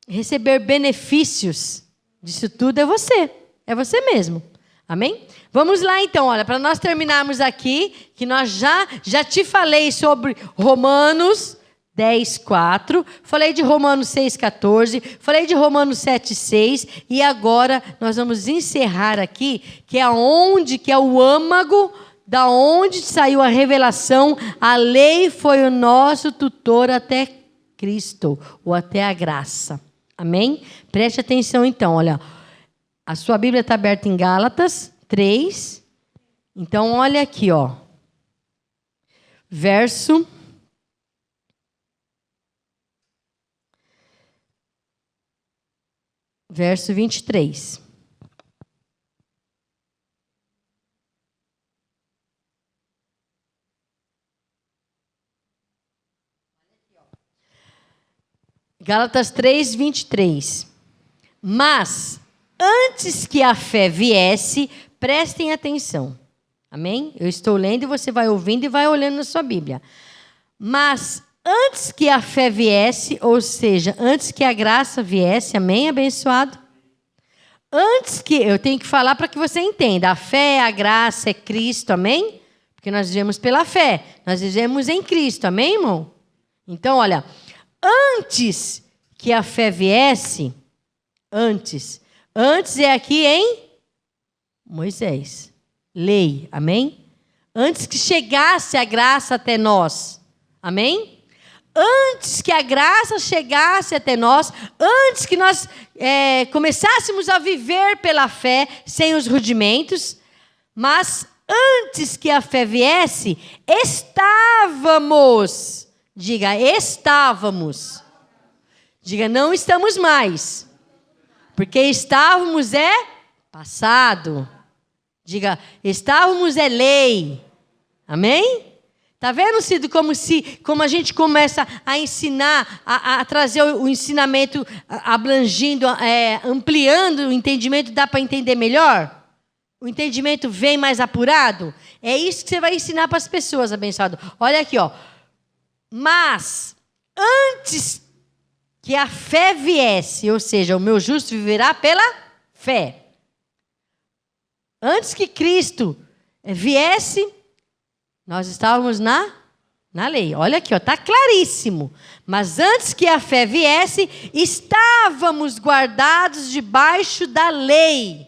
receber benefícios disso tudo é você. É você mesmo. Amém? Vamos lá então, olha, para nós terminarmos aqui, que nós já te falei sobre Romanos 10:4, falei de Romanos 6:14, falei de Romanos 7:6, e agora nós vamos encerrar aqui, que é o âmago, da onde saiu a revelação. A lei foi o nosso tutor até Cristo, ou até a graça. Amém? Preste atenção então, olha, a sua Bíblia está aberta em Gálatas 3, então olha aqui, ó, verso 23. Gálatas 3, 23. Mas, antes que a fé viesse, prestem atenção. Amém? Eu estou lendo e você vai ouvindo e vai olhando na sua Bíblia. Mas, antes que a fé viesse, ou seja, antes que a graça viesse, amém, abençoado? Antes que, eu tenho que falar para que você entenda, a fé, a graça é Cristo, amém? Porque nós vivemos pela fé, nós vivemos em Cristo, amém, irmão? Então, olha, antes que a fé viesse, antes é aqui em Moisés, lei, amém? Antes que chegasse a graça até nós, amém? Antes que a graça chegasse até nós, antes que nós começássemos a viver pela fé, sem os rudimentos, mas antes que a fé viesse, estávamos. Diga, estávamos. Diga, não estamos mais. Porque estávamos é passado. Diga, estávamos é lei. Amém? Está vendo, Cido, como a gente começa a ensinar, a trazer o ensinamento abrangindo, ampliando o entendimento, dá para entender melhor? O entendimento vem mais apurado? É isso que você vai ensinar para as pessoas, abençoado. Olha aqui, ó. Mas, antes que a fé viesse, ou seja, o meu justo viverá pela fé. Antes que Cristo viesse, nós estávamos na lei. Olha aqui, está claríssimo. Mas antes que a fé viesse, estávamos guardados debaixo da lei.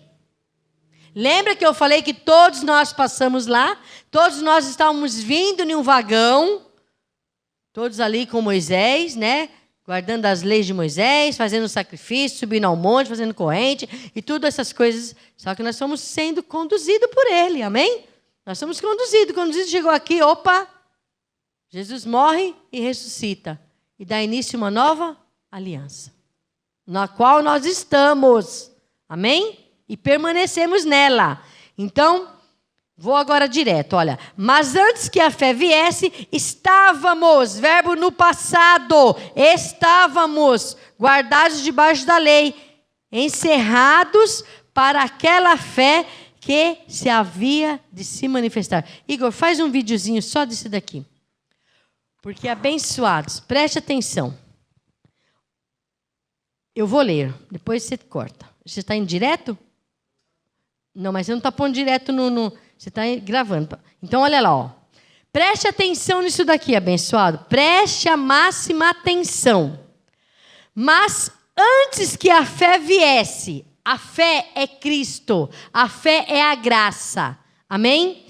Lembra que eu falei que todos nós passamos lá? Todos nós estávamos vindo em um vagão, todos ali com Moisés, né? Guardando as leis de Moisés, fazendo sacrifício, subindo ao monte, fazendo corrente e todas essas coisas. Só que nós estamos sendo conduzidos por ele, amém? Nós somos conduzidos. Quando Jesus chegou aqui, opa, Jesus morre e ressuscita. E dá início a uma nova aliança, na qual nós estamos. Amém? E permanecemos nela. Então, vou agora direto, olha. Mas antes que a fé viesse, estávamos, verbo no passado, estávamos guardados debaixo da lei. encerrados para aquela fé que se havia de se manifestar. Igor, faz um videozinho só disso daqui. Porque abençoados, preste atenção. Eu vou ler, depois você corta. Você está indo direto? Não, mas você não está pondo direto no... Você está gravando. Então, olha lá, ó. Preste atenção nisso daqui, abençoado. Preste a máxima atenção. Mas antes que a fé viesse, a fé é Cristo, a fé é a graça. Amém?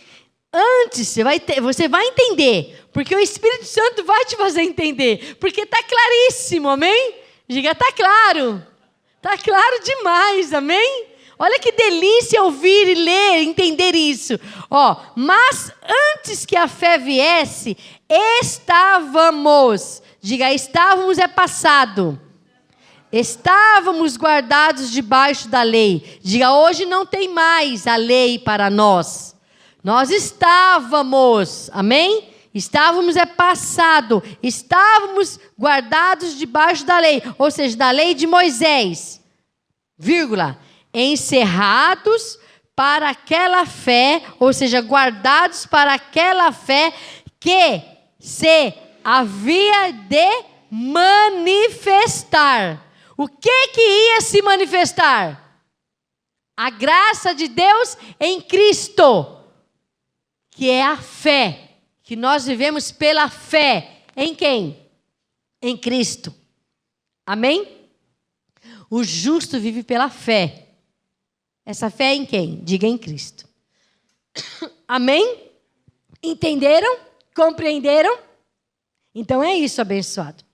Antes, você vai entender, porque o Espírito Santo vai te fazer entender, porque está claríssimo, amém? Diga, está claro. Está claro demais, amém? Olha que delícia ouvir e ler, entender isso. Ó, mas antes que a fé viesse, estávamos. Diga, estávamos é passado. Estávamos guardados debaixo da lei. Diga, hoje não tem mais a lei para nós. Nós estávamos, amém? Estávamos é passado. Estávamos guardados debaixo da lei. Ou seja, da lei de Moisés. Vírgula. Encerrados para aquela fé, ou seja, guardados para aquela fé que se havia de manifestar. O que ia se manifestar? A graça de Deus em Cristo, que é a fé, que nós vivemos pela fé. Em quem? Em Cristo. Amém? O justo vive pela fé. Essa fé é em quem? Diga em Cristo. Amém? Entenderam? Compreenderam? Então é isso, abençoado.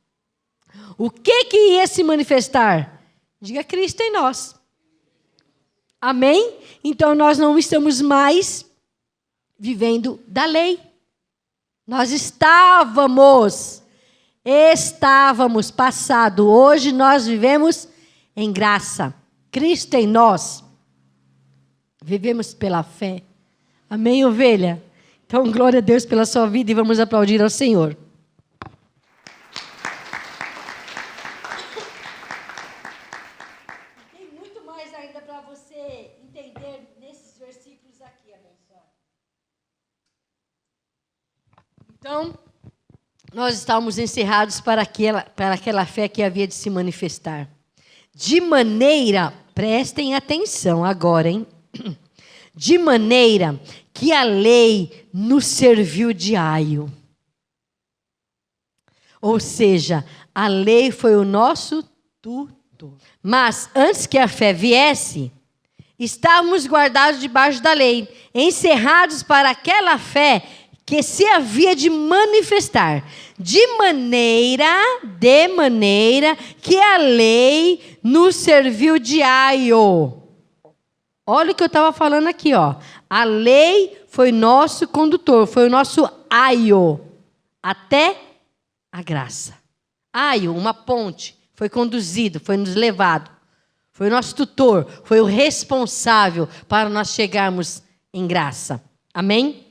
O que ia se manifestar? Diga Cristo em nós. Amém? Então nós não estamos mais vivendo da lei. Nós estávamos passado. Hoje nós vivemos em graça. Cristo em nós. Vivemos pela fé. Amém, ovelha? Então, glória a Deus pela sua vida e vamos aplaudir ao Senhor. Tem muito mais ainda para você entender nesses versículos aqui, abençoado. Então, nós estávamos encerrados para aquela fé que havia de se manifestar. De maneira, prestem atenção agora, hein? De maneira que a lei nos serviu de aio. Ou seja, a lei foi o nosso tutor. Mas antes que a fé viesse, estávamos guardados debaixo da lei, encerrados para aquela fé que se havia de manifestar, de maneira que a lei nos serviu de aio. Olha o que eu estava falando aqui, ó. A lei foi nosso condutor, foi o nosso aio, até a graça. Aio, uma ponte, foi conduzido, foi nos levado. Foi o nosso tutor, foi o responsável para nós chegarmos em graça. Amém?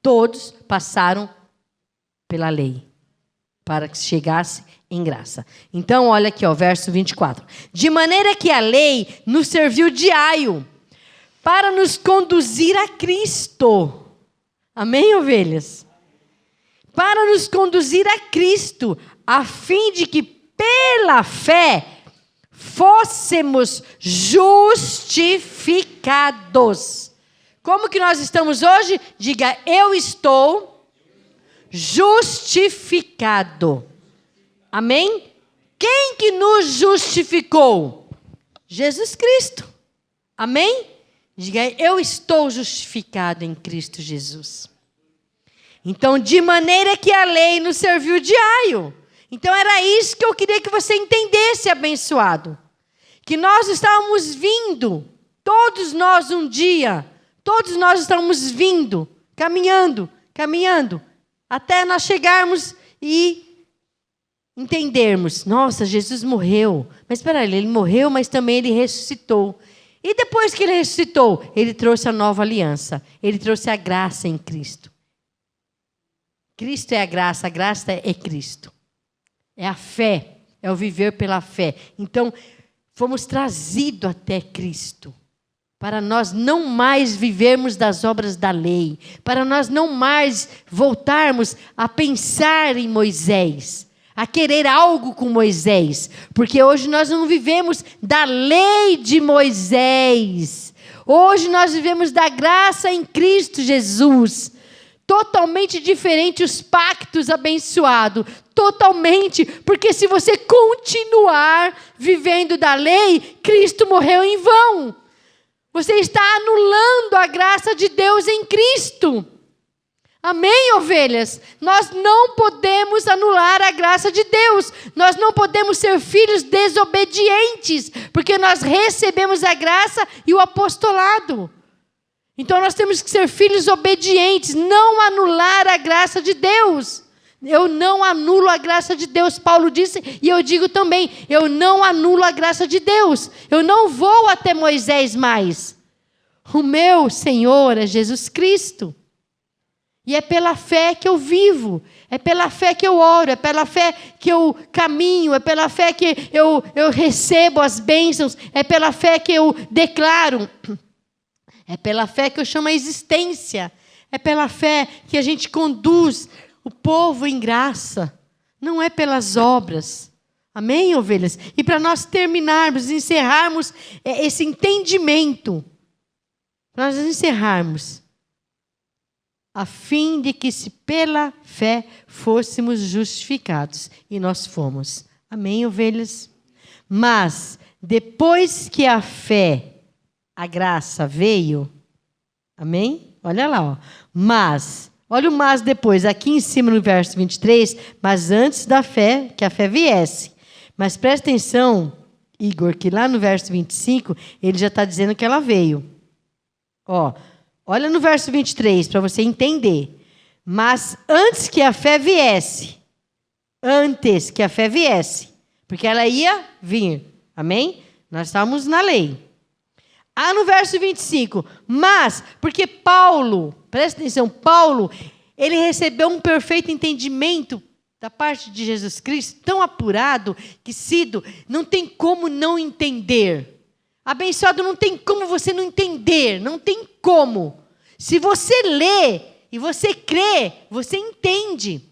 Todos passaram pela lei, para que chegasse em graça. Então, olha aqui, ó, verso 24. De maneira que a lei nos serviu de aio, para nos conduzir a Cristo. Amém, ovelhas? Para nos conduzir a Cristo, a fim de que pela fé fôssemos justificados. Como que nós estamos hoje? Diga, eu estou justificado. Amém? Quem que nos justificou? Jesus Cristo. Amém? Diga, eu estou justificado em Cristo Jesus. Então, de maneira que a lei nos serviu de aio. Então, era isso que eu queria que você entendesse, abençoado. Que nós estávamos vindo, todos nós um dia, todos nós estamos vindo, caminhando, até nós chegarmos e entendermos. Nossa, Jesus morreu. Mas espera aí, ele morreu, mas também ele ressuscitou. E depois que ele ressuscitou, ele trouxe a nova aliança. Ele trouxe a graça em Cristo. Cristo é a graça é Cristo. É a fé, é o viver pela fé. Então, fomos trazidos até Cristo, para nós não mais vivermos das obras da lei, para nós não mais voltarmos a pensar em Moisés, a querer algo com Moisés, porque hoje nós não vivemos da lei de Moisés, hoje nós vivemos da graça em Cristo Jesus, totalmente diferente os pactos abençoados, totalmente, porque se você continuar vivendo da lei, Cristo morreu em vão. Você está anulando a graça de Deus em Cristo. Amém, ovelhas? Nós não podemos anular a graça de Deus. Nós não podemos ser filhos desobedientes, porque nós recebemos a graça e o apostolado. Então nós temos que ser filhos obedientes, não anular a graça de Deus. Eu não anulo a graça de Deus, Paulo disse, e eu digo também, eu não anulo a graça de Deus. Eu não vou até Moisés mais. O meu Senhor é Jesus Cristo. E é pela fé que eu vivo, é pela fé que eu oro, é pela fé que eu caminho, é pela fé que eu recebo as bênçãos, é pela fé que eu declaro, é pela fé que eu chamo a existência, é pela fé que a gente conduz o povo em graça, não é pelas obras. Amém, ovelhas? E para nós terminarmos, encerrarmos esse entendimento, para nós encerrarmos, a fim de que se pela fé fôssemos justificados, e nós fomos. Amém, ovelhas? Mas, depois que a fé, a graça veio, amém? Olha lá, ó. Mas, olha o mas depois, aqui em cima no verso 23, mas antes da fé, que a fé viesse. Mas presta atenção, Igor, que lá no verso 25, ele já está dizendo que ela veio. Ó, olha no verso 23, para você entender. Mas antes que a fé viesse, porque ela ia vir, amém? Nós estávamos na lei. No verso 25, mas, porque Paulo, presta atenção, Paulo, ele recebeu um perfeito entendimento da parte de Jesus Cristo, tão apurado, que não tem como não entender. Abençoado, não tem como você não entender, não tem como. Se você lê e você crê, você entende.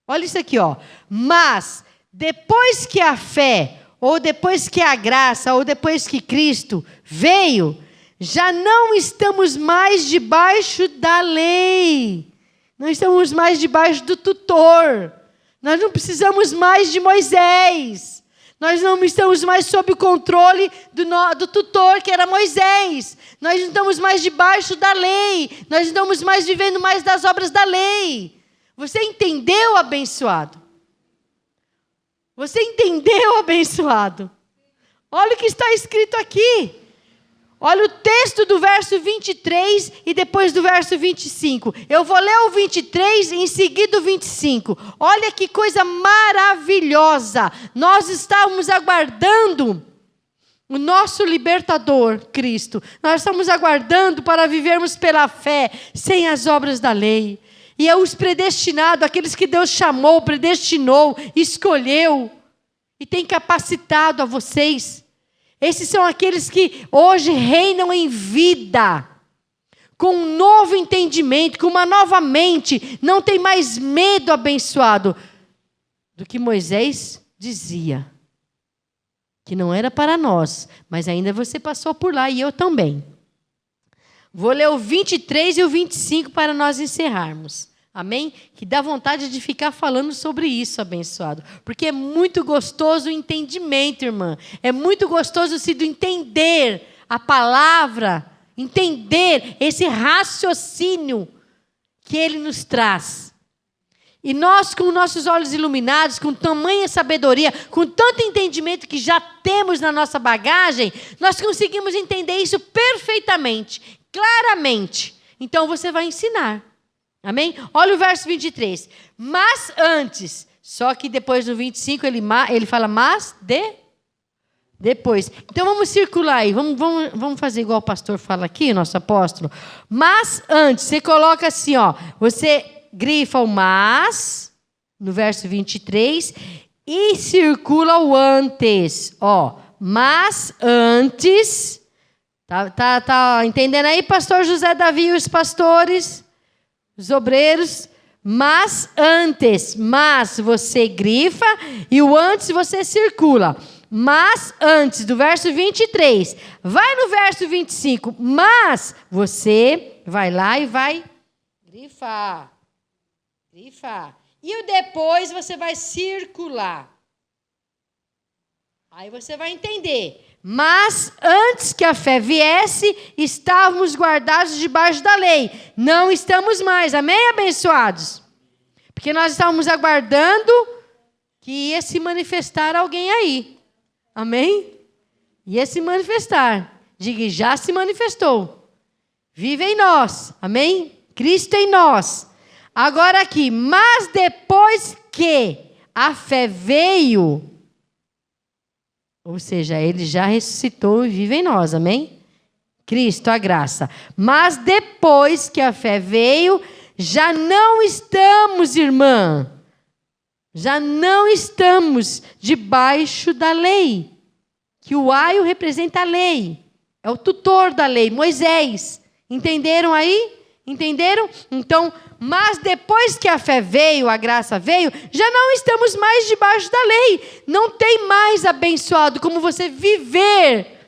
Olha isso aqui, ó. Mas, depois que a fé, ou depois que a graça, ou depois que Cristo veio, já não estamos mais debaixo da lei. Não estamos mais debaixo do tutor. Nós não precisamos mais de Moisés. Nós não estamos mais sob o controle do tutor, que era Moisés. Nós não estamos mais debaixo da lei. Nós não estamos mais vivendo mais das obras da lei. Você entendeu, abençoado? Você entendeu, abençoado? Olha o que está escrito aqui. Olha o texto do verso 23 e depois do verso 25. Eu vou ler o 23 e em seguida o 25. Olha que coisa maravilhosa. Nós estamos aguardando o nosso libertador, Cristo. Nós estamos aguardando para vivermos pela fé, sem as obras da lei. E é os predestinados, aqueles que Deus chamou, predestinou, escolheu e tem capacitado a vocês. Esses são aqueles que hoje reinam em vida, com um novo entendimento, com uma nova mente. Não tem mais medo, abençoado, do que Moisés dizia. Que não era para nós, mas ainda você passou por lá e eu também. Vou ler o 23 e o 25 para nós encerrarmos. Amém? Que dá vontade de ficar falando sobre isso, abençoado. Porque é muito gostoso o entendimento, irmã. É muito gostoso se entender a palavra, entender esse raciocínio que ele nos traz. E nós, com nossos olhos iluminados, com tamanha sabedoria, com tanto entendimento que já temos na nossa bagagem, nós conseguimos entender isso perfeitamente, claramente. Então você vai ensinar. Amém? Olha o verso 23. Mas antes, só que depois do 25 ele fala, mas depois. Então vamos circular aí, vamos fazer igual o pastor fala aqui, nosso apóstolo. Mas antes, você coloca assim, ó, você grifa o mas, no verso 23, e circula o antes, ó. Mas antes... Tá entendendo aí, pastor José Davi e os pastores, os obreiros? Mas antes, mas você grifa e o antes você circula. Mas antes, do verso 23, vai no verso 25, mas você vai lá e vai grifar. Grifar. E o depois você vai circular. Aí você vai entender. Mas antes que a fé viesse, estávamos guardados debaixo da lei. Não estamos mais. Amém, abençoados? Porque nós estávamos aguardando que ia se manifestar alguém aí. Amém? Ia se manifestar. Diga, já se manifestou. Vive em nós. Amém? Cristo em nós. Agora aqui, mas depois que a fé veio... Ou seja, ele já ressuscitou e vive em nós, amém? Cristo, a graça. Mas depois que a fé veio, já não estamos, irmã. Já não estamos debaixo da lei. Que o aio representa a lei. É o tutor da lei, Moisés. Entenderam aí? Entenderam? Então, mas depois que a fé veio, a graça veio, já não estamos mais debaixo da lei. Não tem mais, abençoado, como você viver.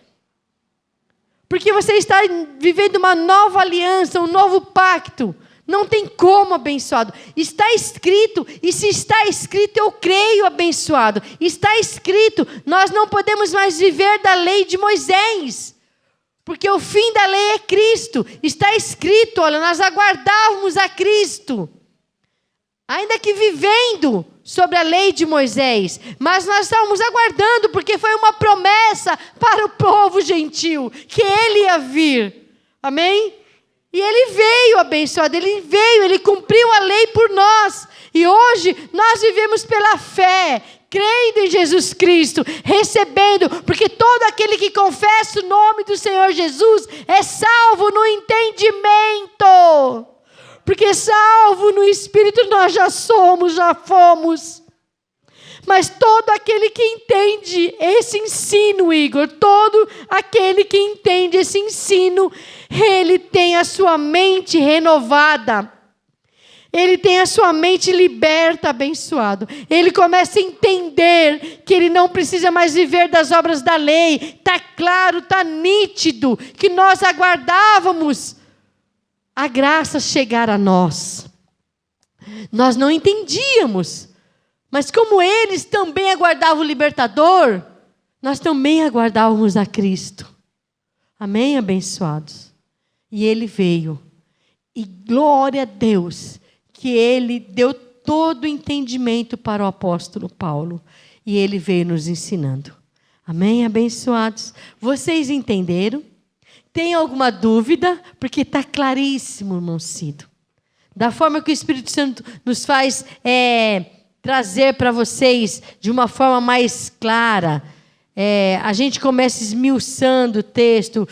Porque você está vivendo uma nova aliança, um novo pacto. Não tem como, abençoado. Está escrito, e se está escrito, eu creio, abençoado. Está escrito, nós não podemos mais viver da lei de Moisés. Porque o fim da lei é Cristo. Está escrito, olha, nós aguardávamos a Cristo. Ainda que vivendo sobre a lei de Moisés. Mas nós estávamos aguardando, porque foi uma promessa para o povo gentil, que ele ia vir. Amém? E ele veio, abençoado, ele veio, ele cumpriu a lei por nós. E hoje nós vivemos pela fé, crendo em Jesus Cristo, recebendo, porque todo aquele que confessa o nome do Senhor Jesus é salvo no entendimento. Porque salvo no Espírito nós já somos, já fomos. Mas todo aquele que entende esse ensino, Igor, todo aquele que entende esse ensino, ele tem a sua mente renovada. Ele tem a sua mente liberta, abençoado. Ele começa a entender que ele não precisa mais viver das obras da lei. Está claro, está nítido, que nós aguardávamos a graça chegar a nós. Nós não entendíamos. Mas como eles também aguardavam o libertador, nós também aguardávamos a Cristo. Amém, abençoados? E ele veio. E glória a Deus, que ele deu todo o entendimento para o apóstolo Paulo. E ele veio nos ensinando. Amém, abençoados? Vocês entenderam? Tem alguma dúvida? Porque está claríssimo, irmão Cido. Da forma que o Espírito Santo nos faz trazer para vocês de uma forma mais clara. A gente começa esmiuçando o texto,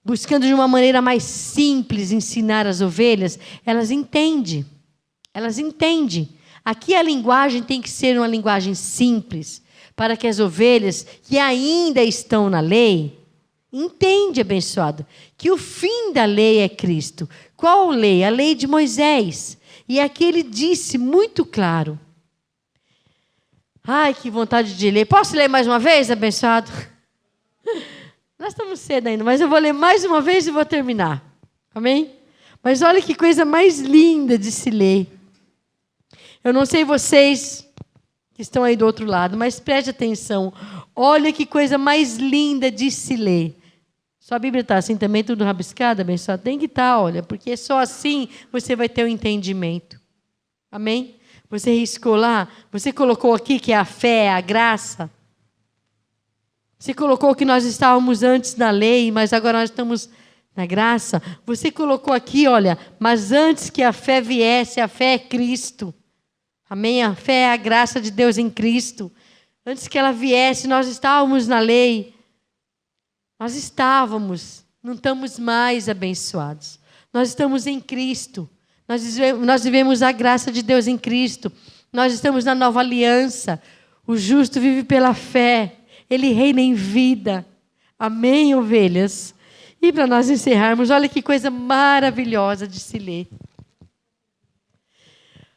buscando de uma maneira mais simples ensinar as ovelhas. Elas entendem. Elas entendem. Aqui a linguagem tem que ser uma linguagem simples, para que as ovelhas que ainda estão na lei, entende, abençoado, que o fim da lei é Cristo. Qual lei? A lei de Moisés. E aqui ele disse muito claro. Ai, que vontade de ler. Posso ler mais uma vez, abençoado? Nós estamos cedo ainda, mas eu vou ler mais uma vez e vou terminar. Amém? Mas olha que coisa mais linda de se ler. Eu não sei vocês que estão aí do outro lado, mas preste atenção. Olha que coisa mais linda de se ler. Sua Bíblia está assim também, tudo rabiscado, abençoado? Tem que estar, olha, porque só assim você vai ter o entendimento. Amém? Você riscou lá, você colocou aqui que é a fé, a graça. Você colocou que nós estávamos antes da lei, mas agora nós estamos na graça. Você colocou aqui, olha, mas antes que a fé viesse, a fé é Cristo. Amém? A fé é a graça de Deus em Cristo. Antes que ela viesse, nós estávamos na lei. Nós estávamos, não estamos mais abençoados. Nós estamos em Cristo. Nós vivemos a graça de Deus em Cristo. Nós estamos na nova aliança. O justo vive pela fé. Ele reina em vida. Amém, ovelhas? E para nós encerrarmos, olha que coisa maravilhosa de se ler.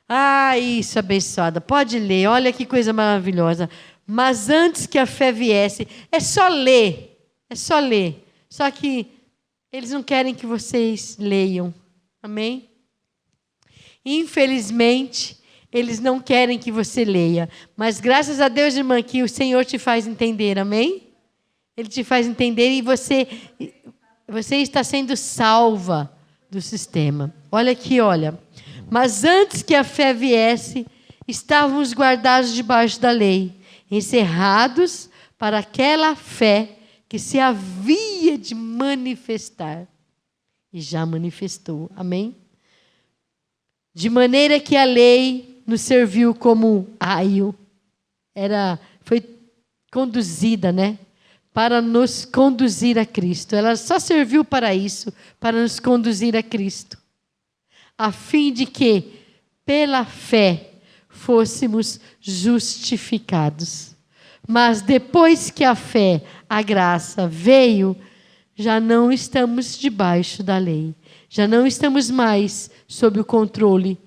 Ah, isso, abençoada. Pode ler, olha que coisa maravilhosa. Mas antes que a fé viesse, é só ler. É só ler. Só que eles não querem que vocês leiam. Amém? Infelizmente, eles não querem que você leia. Mas graças a Deus, irmã, que o Senhor te faz entender. Amém? Ele te faz entender e você está sendo salva do sistema. Olha aqui, olha. Mas antes que a fé viesse, estávamos guardados debaixo da lei, encerrados para aquela fé que se havia de manifestar. E já manifestou. Amém? De maneira que a lei nos serviu como aio. Foi conduzida, né? Para nos conduzir a Cristo. Ela só serviu para isso, para nos conduzir a Cristo. A fim de que, pela fé, fôssemos justificados. Mas depois que a fé, a graça veio, já não estamos debaixo da lei. Já não estamos mais sob o controle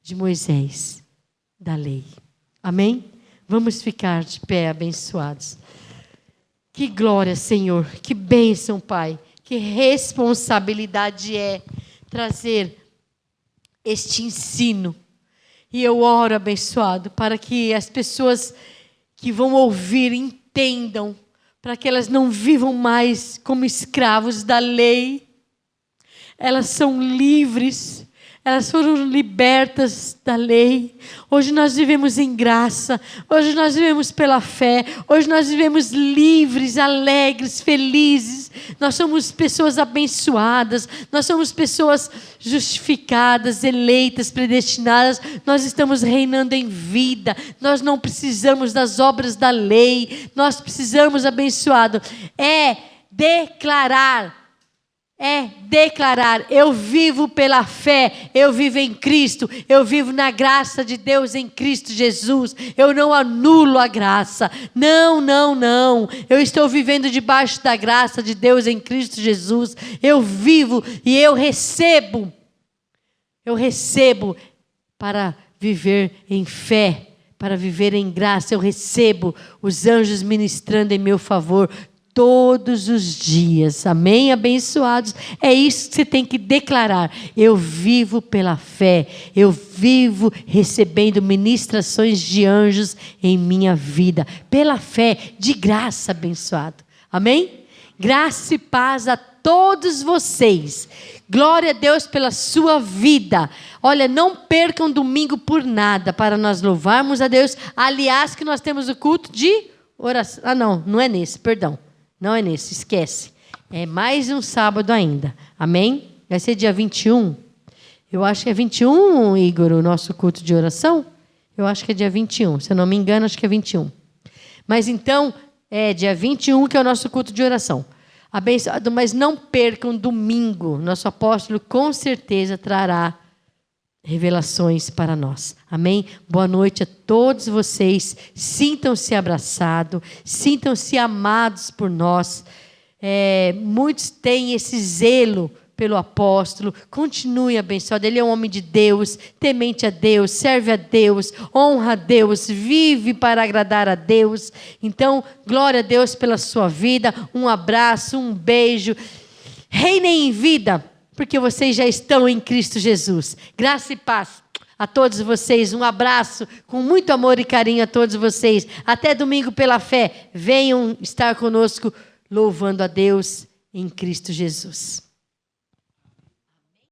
de Moisés, da lei. Amém? Vamos ficar de pé, abençoados. Que glória, Senhor. Que bênção, Pai. Que responsabilidade é trazer este ensino. E eu oro, abençoado, para que as pessoas que vão ouvir entendam, para que elas não vivam mais como escravos da lei. Elas são livres, elas foram libertas da lei. Hoje nós vivemos em graça, hoje nós vivemos pela fé, hoje nós vivemos livres, alegres, felizes. Nós somos pessoas abençoadas, nós somos pessoas justificadas, eleitas, predestinadas. Nós estamos reinando em vida, nós não precisamos das obras da lei, nós precisamos, abençoado, declarar, eu vivo pela fé, eu vivo em Cristo, eu vivo na graça de Deus em Cristo Jesus, eu não anulo a graça, não, eu estou vivendo debaixo da graça de Deus em Cristo Jesus, eu vivo e eu recebo para viver em fé, para viver em graça, eu recebo os anjos ministrando em meu favor, todos os dias, amém, abençoados? É isso que você tem que declarar. Eu vivo pela fé, eu vivo recebendo ministrações de anjos em minha vida, pela fé, de graça, abençoado, amém? Graça e paz a todos vocês. Glória a Deus pela sua vida. Olha, não percam domingo por nada, para nós louvarmos a Deus. Aliás, que nós temos o culto de oração. Não é nesse, perdão. Não é nesse, esquece. É mais um sábado ainda. Amém? Vai ser dia 21. Eu acho que é 21, Igor, o nosso culto de oração. Eu acho que é dia 21. Se eu não me engano, acho que é 21. Mas então, é dia 21 que é o nosso culto de oração. Abençoado, mas não percam domingo. Nosso apóstolo com certeza trará revelações para nós. Amém? Boa noite a todos vocês. Sintam-se abraçados, sintam-se amados por nós. Muitos têm esse zelo pelo apóstolo. Continue abençoado. Ele é um homem de Deus, temente a Deus, serve a Deus, honra a Deus, vive para agradar a Deus. Então, glória a Deus pela sua vida. Um abraço, um beijo. Reinem em vida, porque vocês já estão em Cristo Jesus. Graça e paz a todos vocês. Um abraço com muito amor e carinho a todos vocês. Até domingo pela fé. Venham estar conosco louvando a Deus em Cristo Jesus.